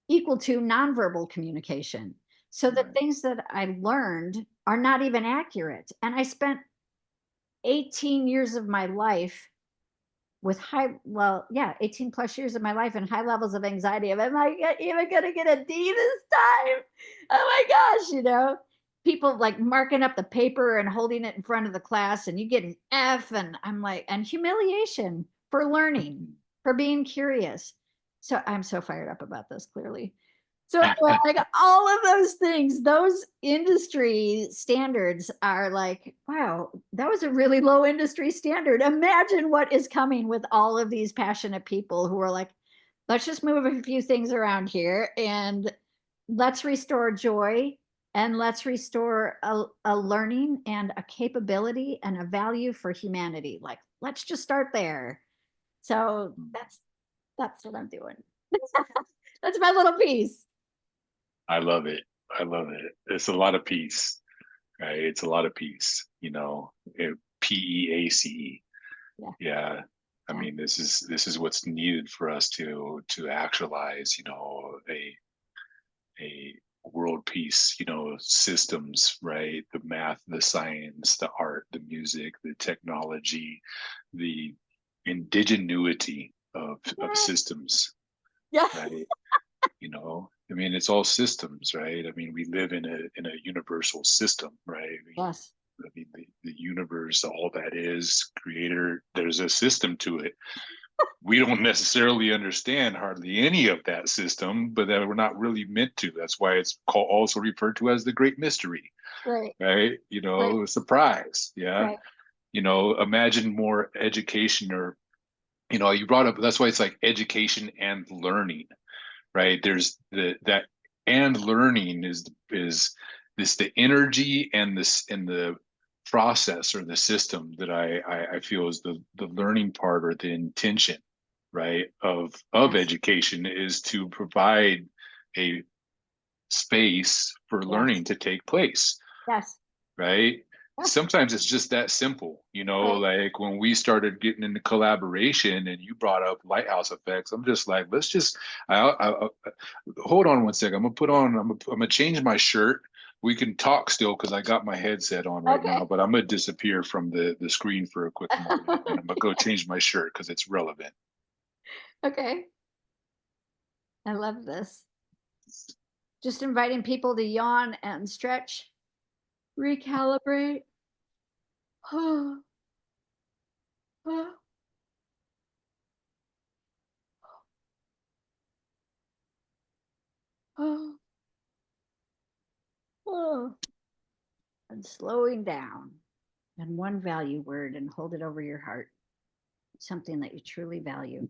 S1: equal to nonverbal communication. So the
S2: Right.
S1: things that I learned are not even accurate. And I spent 18 years of my life with well, yeah, 18 plus years of my life and high levels of anxiety. Am I even going to get a D this time? Oh my gosh, people like marking up the paper and holding it in front of the class, and you get an F. And I'm like, and humiliation for learning,
S2: Mhm.
S1: for being curious. So I'm so fired up about this, clearly. So anyway, like all of those things, those industry standards are like, wow, that was a really low industry standard. Imagine what is coming with all of these passionate people who are like, let's just move a few things around here and let's restore joy, and let's restore a learning and a capability and a value for humanity. Like, let's just start there. So that's what I'm doing. That's my little piece.
S2: I love it. I love it. It's a lot of peace, right? It's a lot of peace, PEACE.
S1: Yeah.
S2: Yeah. I
S1: Yeah.
S2: mean, this is what's needed for us to actualize, a world peace, systems, right? The math, the science, the art, the music, the technology, the indigenuity of
S1: Yeah.
S2: systems,
S1: Yeah.
S2: right? I mean, it's all systems, right? I mean, we live in a universal system, right?
S1: Yes.
S2: I mean, the universe, all that is creator, there's a system to it. We don't necessarily understand hardly any of that system, but that we're not really meant to. That's why it's also referred to as the great mystery,
S1: Right.
S2: right?
S1: Right.
S2: A surprise. Yeah.
S1: Right.
S2: Imagine more education, or, you brought up, that's why it's like education and learning, right? There's that, and learning is this, the energy and this and the process or the system that I feel is the learning part, or the intention, right, of
S1: Yes.
S2: education, is to provide a space for
S1: Yes.
S2: learning to take place,
S1: Yes.
S2: right?
S1: Yes.
S2: Sometimes it's just that simple,
S1: Right.
S2: like when we started getting into collaboration and you brought up lighthouse effects, I'm just like, let's just, I hold on one second. I'm gonna change my shirt. We can talk still because I got my headset on right
S1: Okay.
S2: now, but I'm gonna disappear from the screen for a quick moment, and I'm gonna go change my shirt because it's relevant.
S1: Okay. I love this. Just inviting people to yawn and stretch, recalibrate. And slowing down. And one value word, and hold it over your heart. Something that you truly value.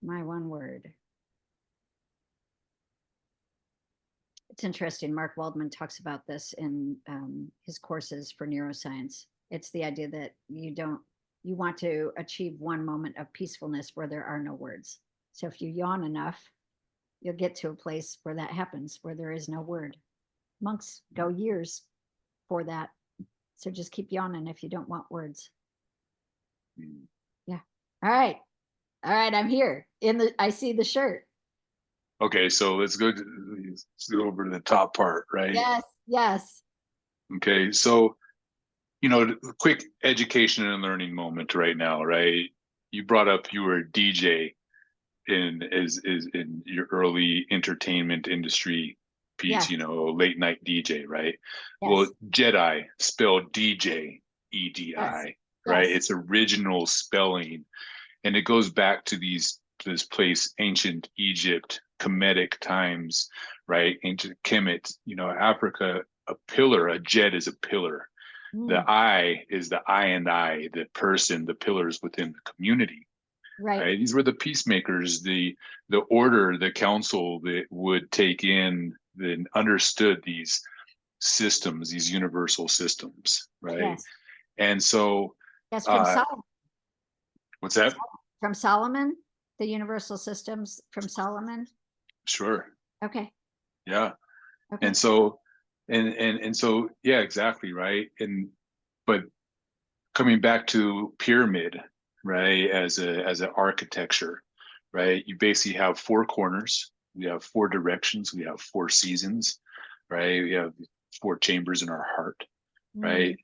S1: My one word. It's interesting. Mark Waldman talks about this in his courses for neuroscience. It's the idea that you want to achieve one moment of peacefulness where there are no words. So if you yawn enough, you'll get to a place where that happens, where there is no word. Monks go years for that. So just keep yawning if you don't want words. Yeah. All right. All right. I'm here. I see the shirt.
S2: Okay, so let's go over to the top part, right?
S1: Yes. Yes.
S2: Okay, so quick education and learning moment right now, right? You brought up you were a DJ is in your early entertainment industry piece,
S1: Yes.
S2: late night DJ, right? Well,
S1: Yes.
S2: Jedi spelled DJ,
S1: Yes.
S2: EDI, right?
S1: Yes.
S2: It's original spelling, and it goes back to this place, ancient Egypt, Kemetic times, right? Ancient Kemet, Africa, a pillar, a jet is a pillar. The
S1: Mm,
S2: I is the I and I, the person, the pillars within the community.
S1: right.
S2: Right? These were the peacemakers, the order, the council that would take in and understood these systems, these universal systems, right?
S1: Yes.
S2: And so,
S1: Yes.
S2: uh, what's that?
S1: From Solomon, the universal systems from Solomon.
S2: Sure,
S1: Okay.
S2: yeah.
S1: Okay.
S2: And so, and so, yeah, exactly, right. And but coming back to pyramid, right, as an architecture, right, you basically have four corners, we have four directions, we have four seasons, right, we have four chambers in our heart,
S1: Mm,
S2: right,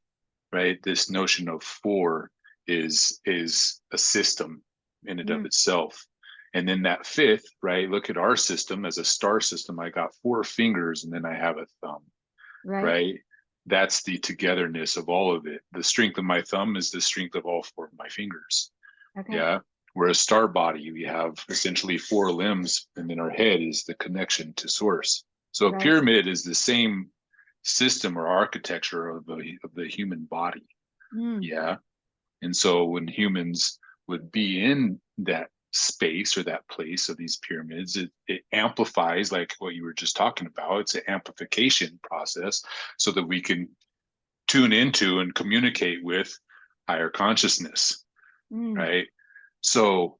S2: right. This notion of four is a system in and of
S1: mm,
S2: itself. And then that fifth, right, look at our system as a star system. I got four fingers and then I have a thumb,
S1: right.
S2: right? That's the togetherness of all of it. The strength of my thumb is the strength of all four of my fingers.
S1: Okay.
S2: Yeah. We're a star body. We have essentially four limbs, and then our head is the connection to source. So a
S1: Right.
S2: pyramid is the same system or architecture of the human body.
S1: Mm,
S2: Yeah. And so when humans would be in that space or that place of these pyramids, it amplifies, like what you were just talking about. It's an amplification process so that we can tune into and communicate with higher consciousness,
S1: mm,
S2: right? So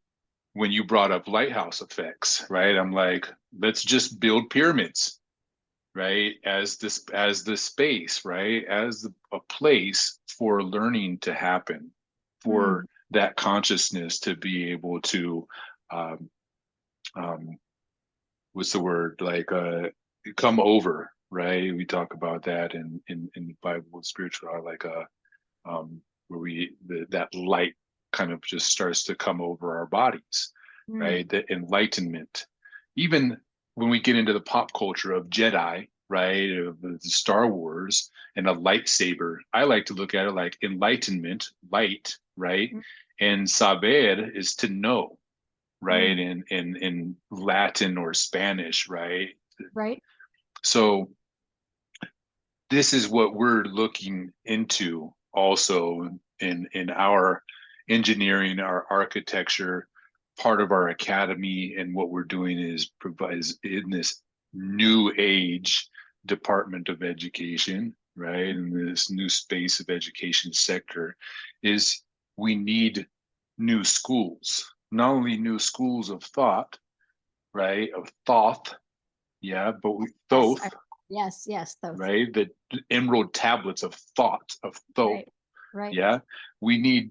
S2: when you brought up lighthouse effects, right? I'm like, let's just build pyramids, right? As the space, right? A place for learning to happen,
S1: mm,
S2: for that consciousness to be able to um, um, what's the word, like come over, right? We talk about that in the Bible spiritual, like where that light kind of just starts to come over our bodies,
S1: mm.
S2: right? The enlightenment. Even when we get into the pop culture of Jedi, right, of the Star Wars and a lightsaber, I like to look at it like enlightenment, light, right?
S1: Mm,
S2: And saber is to know, right?
S1: mm,
S2: In Latin or Spanish, right?
S1: right.
S2: So this is what we're looking into also in our engineering, our architecture, part of our academy, and what we're doing is provides in this new age department of education, right? In this new space of education sector, is we need new schools, not only new schools of thought, right? Of thought, yeah, but we
S1: Yes.
S2: thoth,
S1: Yes. Yes. Those.
S2: right? The emerald tablets of thought, of thoth.
S1: Right. Right.
S2: Yeah. We're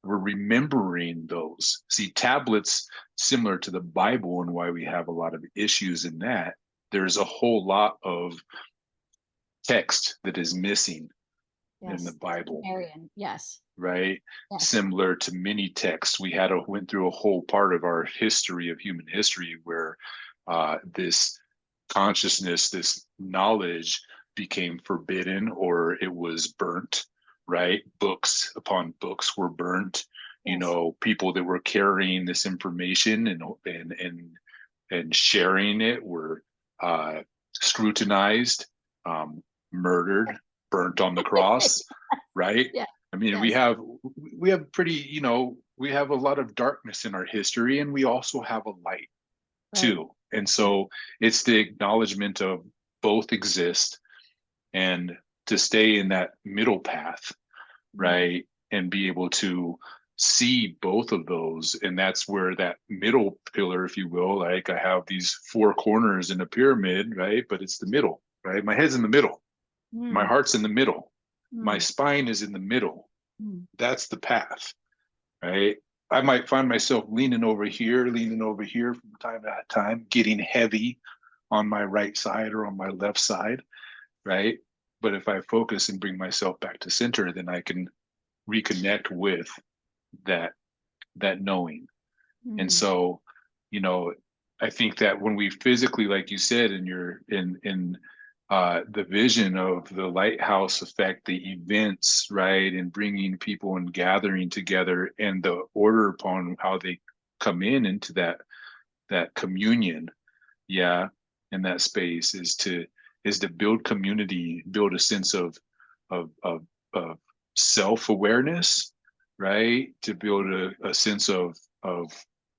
S2: remembering those. See, tablets, similar to the Bible and why we have a lot of issues in that, there's a whole lot of text that is missing in the
S1: Yes. The
S2: Bible,
S1: Sumerian. Yes.
S2: right?
S1: Yes.
S2: Similar to many texts. Went through a whole part of our history of human history where this consciousness, this knowledge became forbidden or it was burnt, right? Books upon books were burnt. You
S1: Yes.
S2: know, people that were carrying this information and sharing it were scrutinized, murdered, burnt on the cross, right?
S1: Yeah.
S2: I mean,
S1: Yes.
S2: we have pretty, we have a lot of darkness in our history, and we also have a light
S1: Right.
S2: too. And so it's the acknowledgement of both exist and to stay in that middle path,
S1: Mm,
S2: right? And be able to see both of those. And that's where that middle pillar, if you will, like I have these four corners in a pyramid, right? But it's the middle, right? My head's in the middle. My
S1: mm,
S2: heart's in the middle. My
S1: mm,
S2: spine is in the middle.
S1: mm.
S2: That's the path, right? I might find myself leaning over here from time to time, getting heavy on my right side or on my left side, right? But if I focus and bring myself back to center, then I can reconnect with that that knowing. And
S1: Mm,
S2: so, you know, I think that when we physically, like you said, in your in the vision of the lighthouse effect, the events, right, and bringing people and gathering together, and the order upon how they come into that communion, yeah, in that space is to build community, build a sense of self-awareness, right? To build a sense of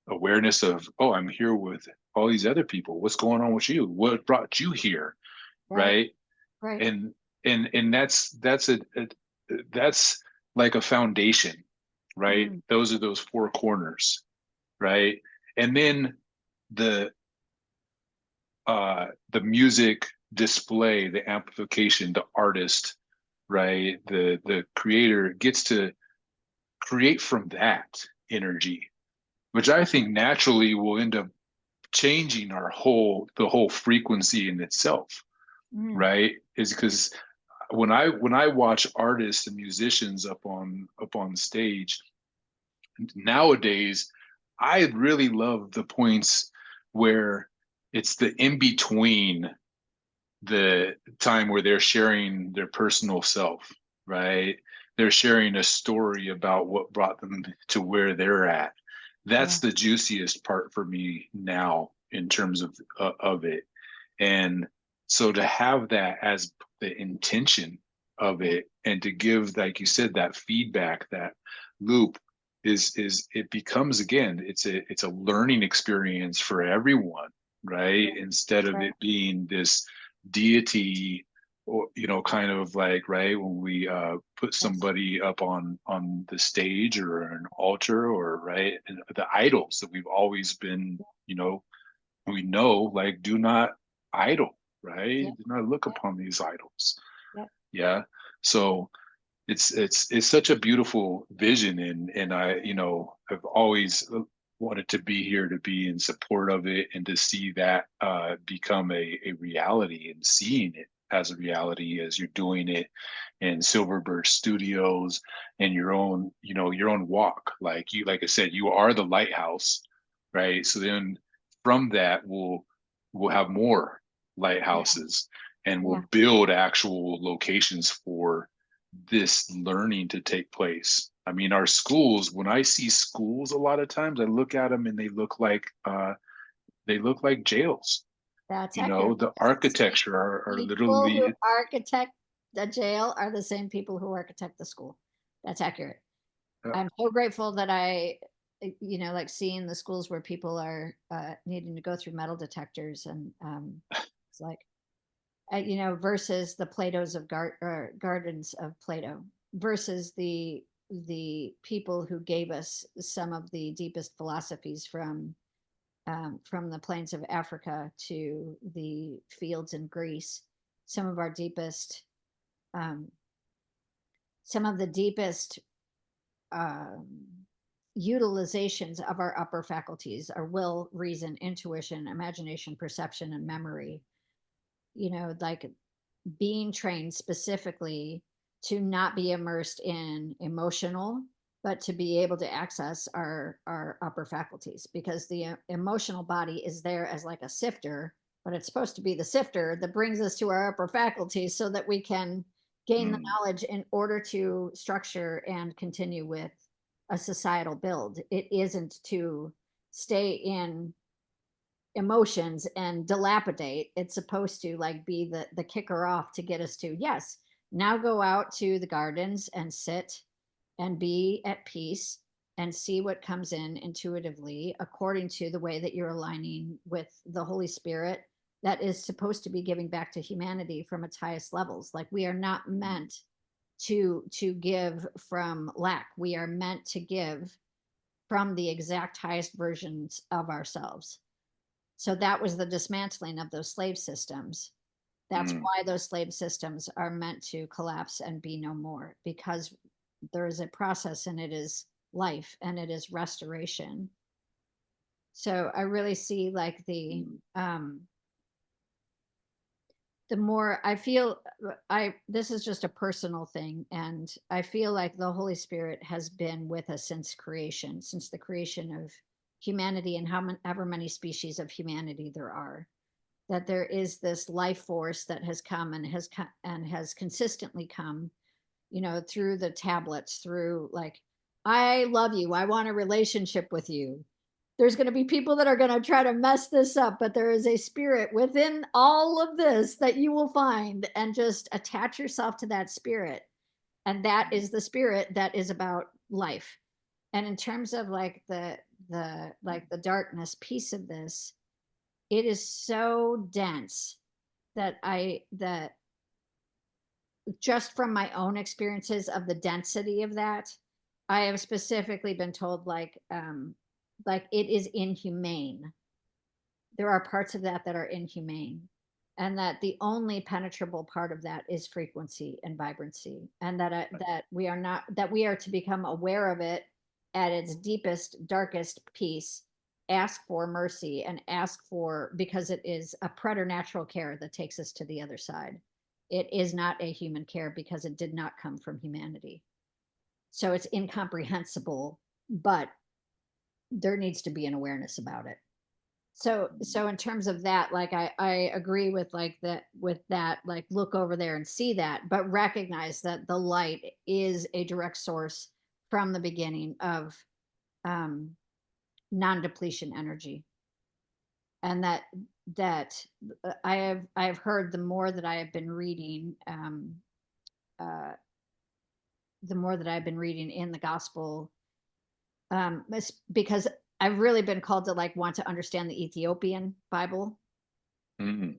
S2: awareness of, oh, I'm here with all these other people. What's going on with you? What brought you here?
S1: right.
S2: Right.
S1: Right.
S2: And that's like a foundation, right?
S1: Mm,
S2: Those are those four corners, right? And then the the music, display, the amplification, the artist, right? The creator gets to create from that energy, which I think naturally will end up changing the whole frequency in itself,
S1: Mm,
S2: right? Is because when I watch artists and musicians up on stage nowadays, I really love the points where it's the in between the time where they're sharing their personal self, right? They're sharing a story about what brought them to where they're at.
S1: yeah,
S2: That's the juiciest part for me now in terms of it. And so to have that as the intention of
S1: yeah,
S2: it and to give, like you said, that feedback, that loop is it becomes again, it's a learning experience for everyone, right?
S1: yeah,
S2: Instead of
S1: right.
S2: it being this deity or kind of like right when we put
S1: Yes,
S2: somebody up on the stage or an altar or right and the idols that we've always been we know like do not idol, right?
S1: yeah,
S2: Do not look
S1: yeah,
S2: upon these idols.
S1: yeah,
S2: Yeah. So it's such a beautiful vision, and I have always wanted to be here to be in support of it and to see that become a reality and seeing it as a reality as you're doing it in Silverbird Studios and your own your own walk, like I said, you are the lighthouse, right? So then from that we'll have more
S1: yeah,
S2: lighthouses and we'll
S1: yeah.
S2: build actual locations for this learning to take place. I mean, our schools, when I see schools, a lot of times I look at them and they look like jails.
S1: That's
S2: You know,
S1: accurate.
S2: the
S1: Because the same
S2: architecture are
S1: people who
S2: literally
S1: architect the jail are the same people who architect the school. That's accurate.
S2: uh,
S1: I'm so grateful that like seeing the schools where people are needing to go through metal detectors and it's like, versus the Plato's of gardens of Plato versus the people who gave us some of the deepest philosophies from the plains of Africa to the fields in Greece, some of our deepest, um, some of the deepest um, utilizations of our upper faculties, our will, reason, intuition, imagination, perception, and memory. Like being trained specifically to not be immersed in emotional, but to be able to access our upper faculties, because the emotional body is there as like a sifter, but it's supposed to be the sifter that brings us to our upper faculties so that we can gain the
S2: mm,
S1: knowledge in order to structure and continue with a societal build. It isn't to stay in emotions and dilapidate. It's supposed to like be the kicker off to get us to, yes, now go out to the gardens and sit and be at peace and see what comes in intuitively according to the way that you're aligning with the Holy Spirit that is supposed to be giving back to humanity from its highest levels. Like we are not
S2: mm,
S1: meant to give from lack. We are meant to give from the exact highest versions of ourselves. So that was the dismantling of those slave systems. That's
S2: mm,
S1: why those slave systems are meant to collapse and be no more, because there is a process and it is life and it is restoration. So I really see like
S2: mm,
S1: the more I feel, I this is just a personal thing, and I feel like the Holy Spirit has been with us since creation, since the creation of humanity and however many species of humanity there are, that there is this life force that has come and has consistently come, through the tablets, through like, I love you, I want a relationship with you. There's going to be people that are going to try to mess this up, but there is a spirit within all of this that you will find, and just attach yourself to that spirit. And that is the spirit that is about life. And in terms of like the darkness piece of this, it is so dense that just from my own experiences of the density of that, I have specifically been told like it is inhumane. There are parts of that that are inhumane. and that the only penetrable part of that is frequency and vibrancy, and that that we are not, that we are to become aware of it at its deepest, darkest piece, ask for mercy, and ask for, because it is a preternatural care that takes us to the other side. It is not a human care because it did not come from humanity. So it's incomprehensible, but there needs to be an awareness about it. So in terms of that, like I agree with like that, with that, like look over there and see that, but recognize that the light is a direct source from the beginning of um non-depletion energy. And that I have heard, the more that I have been reading, uh the more that I've been reading in the gospel, because I've really been called to like want to understand the Ethiopian Bible,
S2: Mm.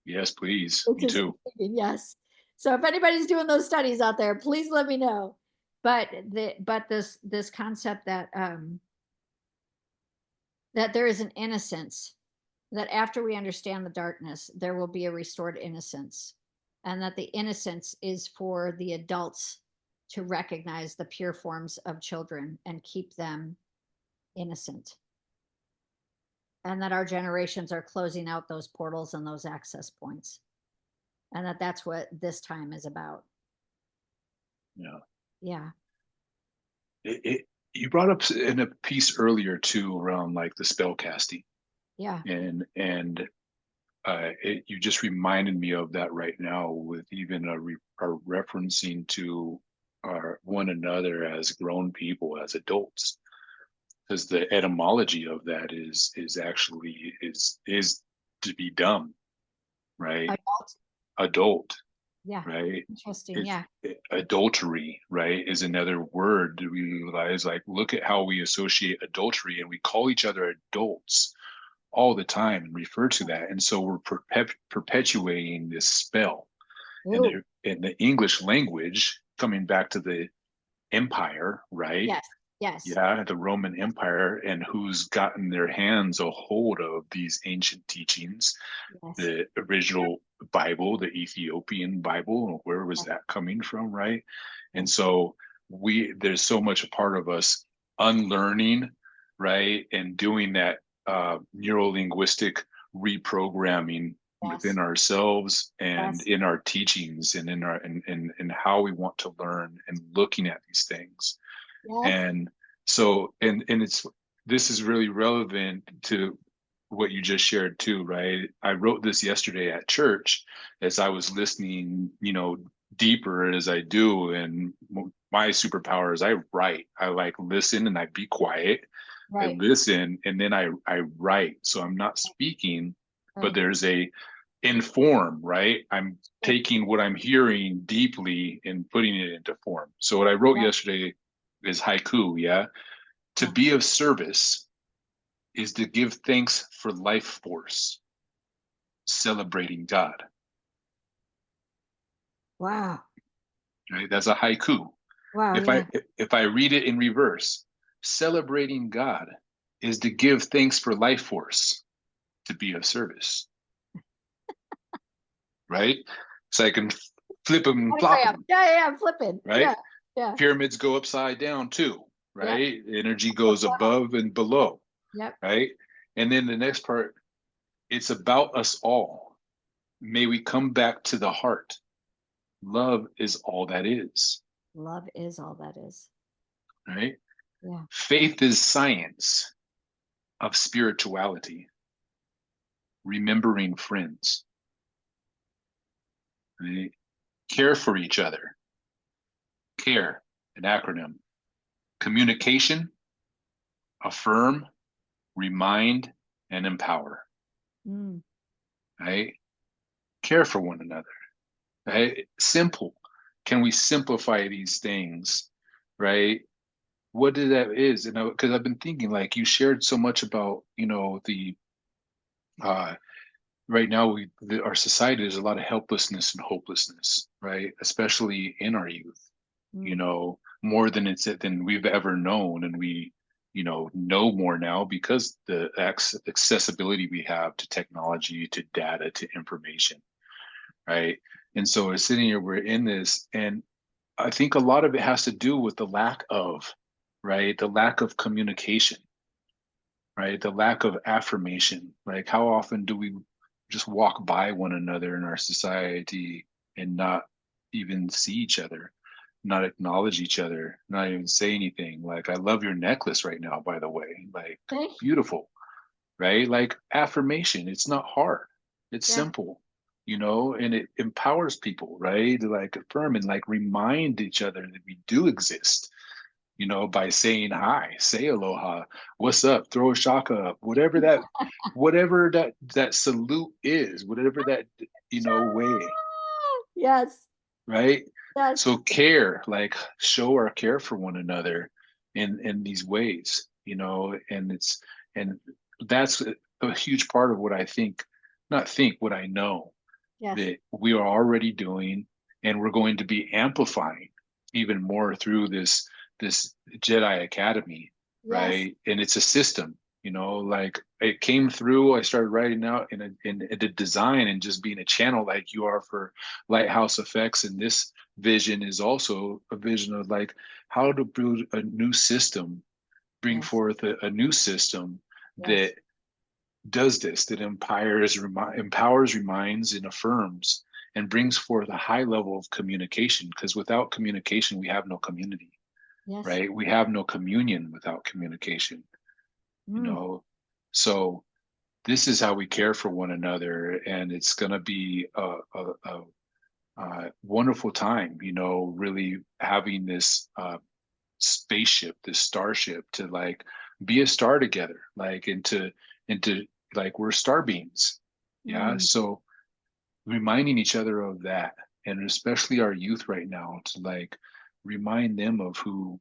S2: Yes, please.
S1: which
S2: Me
S1: is
S2: too.
S1: intriguing, yes. So if anybody's doing those studies out there, please let me know. But this concept that that there is an innocence, that after we understand the darkness, there will be a restored innocence, and that the innocence is for the adults to recognize the pure forms of children and keep them innocent, and that our generations are closing out those portals and those access points, and that that's what this time is about.
S2: Yeah.
S1: Yeah.
S2: You brought up in a piece earlier too around like the spell casting,
S1: Yeah.
S2: and you just reminded me of that right now with even a referencing to our one another as grown people, as adults, because the etymology of that is actually is to be dumb, right?
S1: Adult.
S2: Adult,
S1: Yeah.
S2: right?
S1: Interesting.
S2: It's
S1: Yeah.
S2: adultery, right? Is another word we utilize. Like, look at how we associate adultery, and we call each other adults all the time and refer to that. And so we're perpetuating this spell. And
S1: Ooh.
S2: in the English language, coming back to the empire, right?
S1: Yes. Yes.
S2: Yeah, the Roman Empire, and who's gotten their hands a hold of these ancient teachings,
S1: Yes.
S2: the original Bible, the Ethiopian Bible, where was
S1: Yes.
S2: that coming from, right? And
S1: Yes.
S2: so there's so much a part of us unlearning, right, and doing that neuro linguistic reprogramming within
S1: Yes.
S2: ourselves and
S1: Yes.
S2: in our teachings and in our in how we want to learn and looking at these things.
S1: Yes.
S2: And so and it's this is really relevant to what you just shared too, right? I wrote this yesterday at church as I was listening, deeper as I do. And my superpower is I write. I like listen and I be quiet. I
S1: Right.
S2: listen and then I write. So I'm not speaking, but
S1: Right.
S2: there's a inform, right? I'm
S1: Right.
S2: taking what I'm hearing deeply and putting it into form. So what I wrote
S1: Right.
S2: yesterday is haiku, yeah? To
S1: Yeah.
S2: be of service is to give thanks for life force, celebrating God.
S1: Wow.
S2: Right? That's a haiku.
S1: Wow.
S2: If I
S1: Yeah.
S2: if I read it in reverse, celebrating God is to give thanks for life force, to be of service. Right? So I can flip them and flop
S1: Monogram.
S2: them.
S1: Yeah. Yeah. I'm flipping.
S2: Right?
S1: Yeah. Yeah.
S2: Pyramids go upside down too.
S1: Yep.
S2: Right? Energy
S1: The
S2: goes
S1: funnel.
S2: above and below.
S1: Yep.
S2: Right? And then the next part, it's about us all. May we come back to the heart. Love is all that is.
S1: Love is all that is.
S2: Right?
S1: Yeah.
S2: Faith is science of spirituality, remembering friends. Right? Care for each other. Care, an acronym. Communication, affirm, remind, and empower.
S1: Mm.
S2: Right? Care for one another. Right? Simple. Can we simplify these things? Right? What that is, and because I've been thinking, like you shared so much about, the uh, right now our society, there's a lot of helplessness and hopelessness, right? Especially in our youth,
S1: Mm.
S2: more than we've ever known. And we, know more now because the accessibility we have to technology, to data, to information, right? And so we're sitting here, we're in this, and I think a lot of it has to do with the lack of, right? The lack of communication, right? The lack of affirmation. Like, how often do we just walk by one another in our society and not even see each other, not acknowledge each other, not even say anything? Like, I love your necklace right now, by the way. Like,
S1: Thank you.
S2: beautiful, right? Like, affirmation, it's not hard, it's
S1: Yeah.
S2: simple. And it empowers people, right? To like affirm and like remind each other that we do exist, by saying hi, say aloha, what's up, throw a shaka up, whatever that salute is, whatever that, way,
S1: Yes.
S2: right?
S1: Yes.
S2: So care, like show our care for one another in these ways, and that's a huge part of what I think, not think, what I know
S1: Yes.
S2: that we are already doing, and we're going to be amplifying even more through this Jedi Academy,
S1: Yes.
S2: right? And it's a system, like it came through. I started writing out in the design and just being a channel like you are for Lighthouse Effects, and this vision is also a vision of like how to build a new system, bring
S1: Yes.
S2: forth a new system that
S1: Yes.
S2: does this, that empowers, reminds, and affirms, and brings forth a high level of communication. Because without communication, we have no community,
S1: Yes.
S2: right? We have no communion without communication, you
S1: Mm.
S2: know. So this is how we care for one another, and it's going to be a wonderful time, really having this spaceship, this starship, to like be a star together, like into like we're star beings. Yeah.
S1: Mm.
S2: So reminding each other of that, and especially our youth right now, to like remind them of who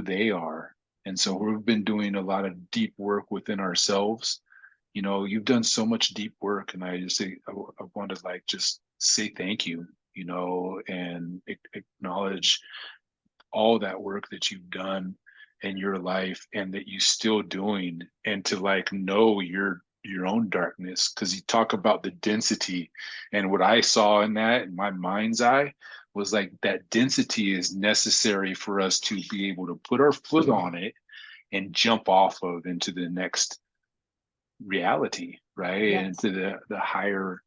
S2: they are. And so
S1: Mm.
S2: we've been doing a lot of deep work within ourselves. You've done so much deep work, and I just say I want to like just say thank you, and acknowledge all that work that you've done in your life and that you still doing, and to like know your own darkness, because you talk about the density, and what I saw in that in my mind's eye was like that density is necessary for us to be able to put our foot on it and jump off of into the next reality, right? And
S1: Yes.
S2: into the higher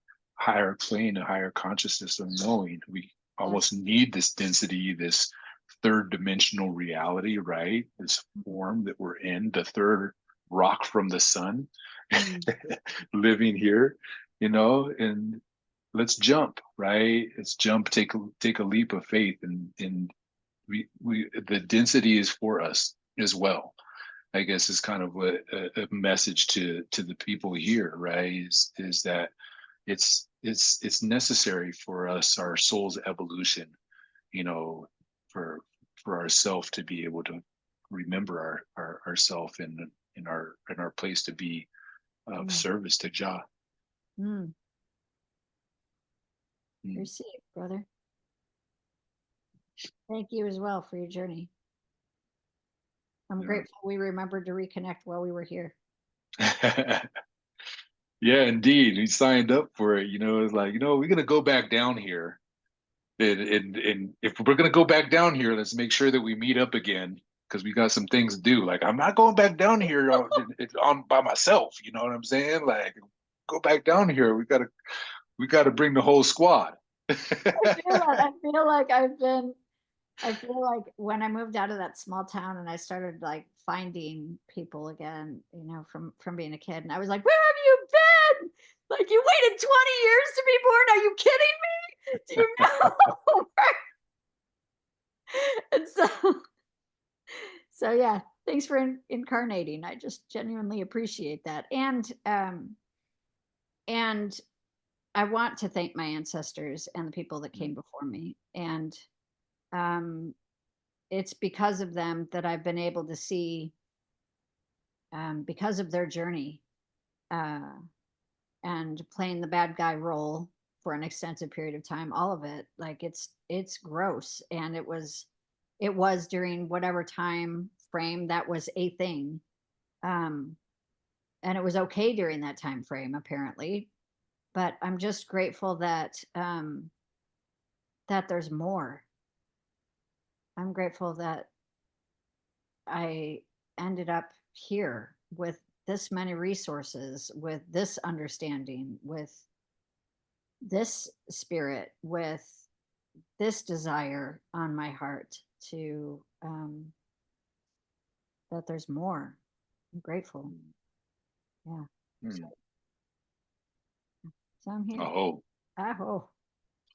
S2: plane, the higher consciousness of knowing. We almost
S1: Yes.
S2: need this density, this third dimensional reality, right? This form that we're in, the third rock from the sun,
S1: Mm.
S2: living here, and let's jump, right? Let's jump, take a leap of faith, and we the density is for us as well. I guess is kind of a message to the people here, right? Is that it's necessary for us, our soul's evolution, you know, for ourself to be able to remember our ourself in our place to be of
S1: Mm.
S2: service to Jah.
S1: Mm.
S2: Mm,
S1: Receive, brother. Thank you as well for your journey. I'm grateful we remembered to reconnect while we were here.
S2: yeah. Yeah, indeed. We signed up for it. It's like, we're gonna go back down here. And if we're gonna go back down here, let's make sure that we meet up again because we got some things to do. Like, I'm not going back down here on by myself. You know what I'm saying? Like, go back down here. We gotta bring the whole squad.
S1: I feel that. I feel like when I moved out of that small town and I started like finding people again, from being a kid, and I was like, "Where have you been? Like you waited 20 years to be born? Are you kidding me? Do you know?" And so yeah, thanks for incarnating. I just genuinely appreciate that, and I want to thank my ancestors and the people that came before me, and um, it's because of them that I've been able to see, because of their journey, uh, and playing the bad guy role for an extensive period of time, all of it, like it's gross, and it was during whatever time frame, that was a thing. Um, and it was okay during that time frame, apparently. But I'm just grateful that that there's more. I'm grateful that I ended up here with this many resources, with this understanding, with this spirit, with this desire on my heart to that there's more. I'm grateful. Yeah.
S2: Hmm.
S1: So I'm here.
S2: Oh,
S1: Oh.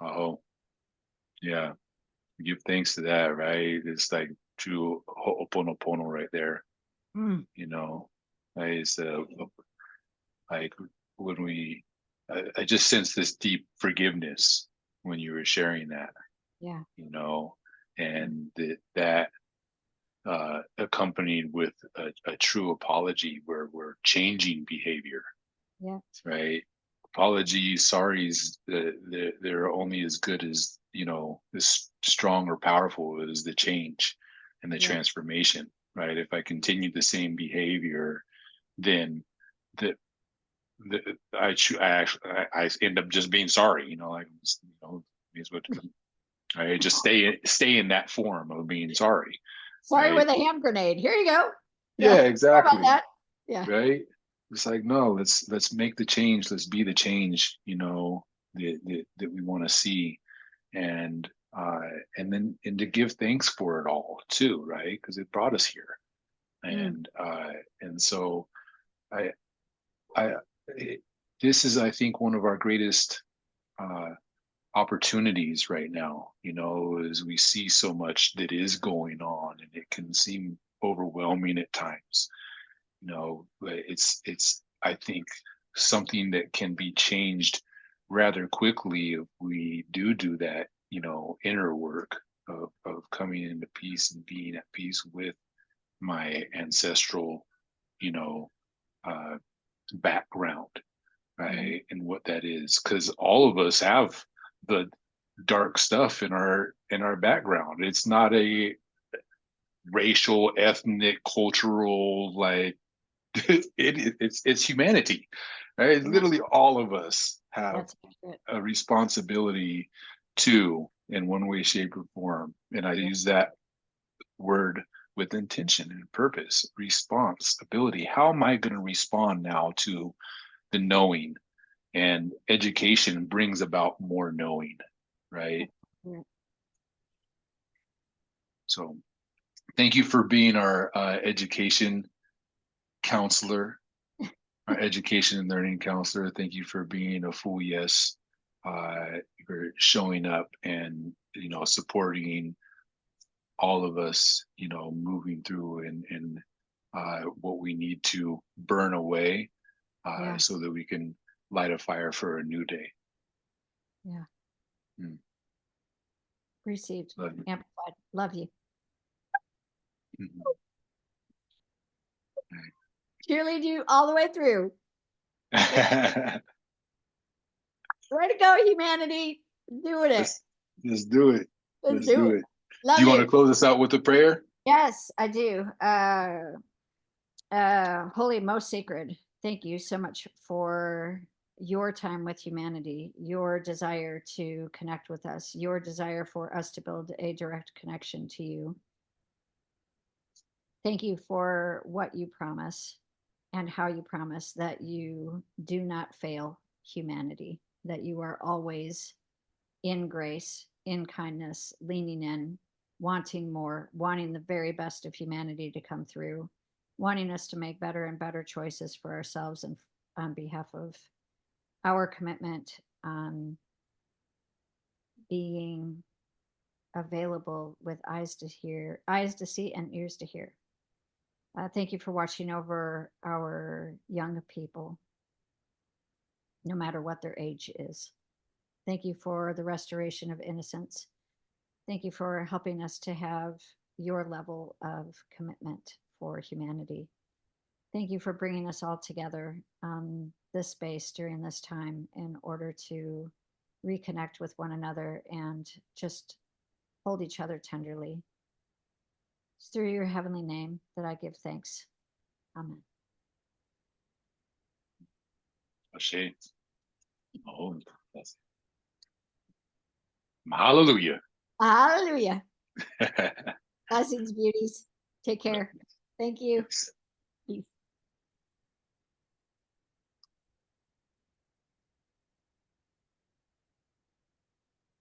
S2: oh, yeah. Give thanks to that, right? It's like true ho'oponopono right there.
S1: Mm,
S2: You know, right? It's like when I just sense this deep forgiveness when you were sharing that,
S1: yeah.
S2: you know, and that accompanied with a true apology where we're changing behavior,
S1: Yeah.
S2: right? Apologies, sorries, they're only as good as, as strong or powerful as the change and the
S1: Yeah.
S2: transformation, right? If I continue the same behavior, then the I actually I end up just being sorry, like is what I just stay in that form of being sorry,
S1: Sorry
S2: right?
S1: with a hand grenade. Here you go. Yeah.
S2: Yeah,
S1: Sorry about
S2: exactly.
S1: that. Yeah.
S2: Right. It's like, no, let's make the change. Let's be the change, that we want to see. And and to give thanks for it all too, right? Because it brought us here.
S1: Mm,
S2: And so I I it, this is, I think, one of our greatest uh opportunities right now, as we see so much that is going on, and it can seem overwhelming at times. But it's I think something that can be changed rather quickly if we do that, inner work of coming into peace and being at peace with my ancestral, you know uh background,
S1: mhm.
S2: right? And what that is, because all of us have the dark stuff in our background. It's not a racial, ethnic, cultural, like it's humanity, right?
S1: Yeah.
S2: Literally all of us have
S1: That's accurate.
S2: a responsibility to, in one way, shape, or form, and I
S1: Yeah.
S2: use that word with intention and purpose. Responsibility. How am I going to respond now to the knowing? And education brings about more knowing, right?
S1: Yeah.
S2: So thank you for being our education counselor, our education and learning counselor. Thank you for being a full yes, for showing up and, supporting all of us, moving through and what we need to burn away,
S1: Yeah.
S2: so that we can light a fire for a new day.
S1: Yeah.
S2: Mm.
S1: Received.
S2: Love you.
S1: Amplified. Love you.
S2: Mhm.
S1: Cheerlead you all the way through. Way to go, humanity. Doing it.
S2: Let's do it.
S1: Let's
S2: Let's
S1: do
S2: do
S1: it.
S2: it. Do
S1: Love
S2: you want
S1: you.
S2: to close us out with a prayer?
S1: Yes, I do. Holy, most sacred, thank you so much for your time with humanity, your desire to connect with us, your desire for us to build a direct connection to you. Thank you for what you promise and how you promise that you do not fail humanity, that you are always in grace, in kindness, leaning in, wanting more, wanting the very best of humanity to come through, wanting us to make better and better choices for ourselves and on behalf of our commitment on being available with eyes to hear, eyes to see, and ears to hear. Thank you for watching over our young people, no matter what their age is. Thank you for the restoration of innocence. Thank you for helping us to have your level of commitment for humanity. Thank you for bringing us all together this space during this time in order to reconnect with one another and just hold each other tenderly. It's through your heavenly name that I give thanks. Amen.
S2: Ashe. Oh, that's hallelujah.
S1: Hallelujah. Blessings, beauties. Take care. Thank you.
S2: Yes.
S1: Peace.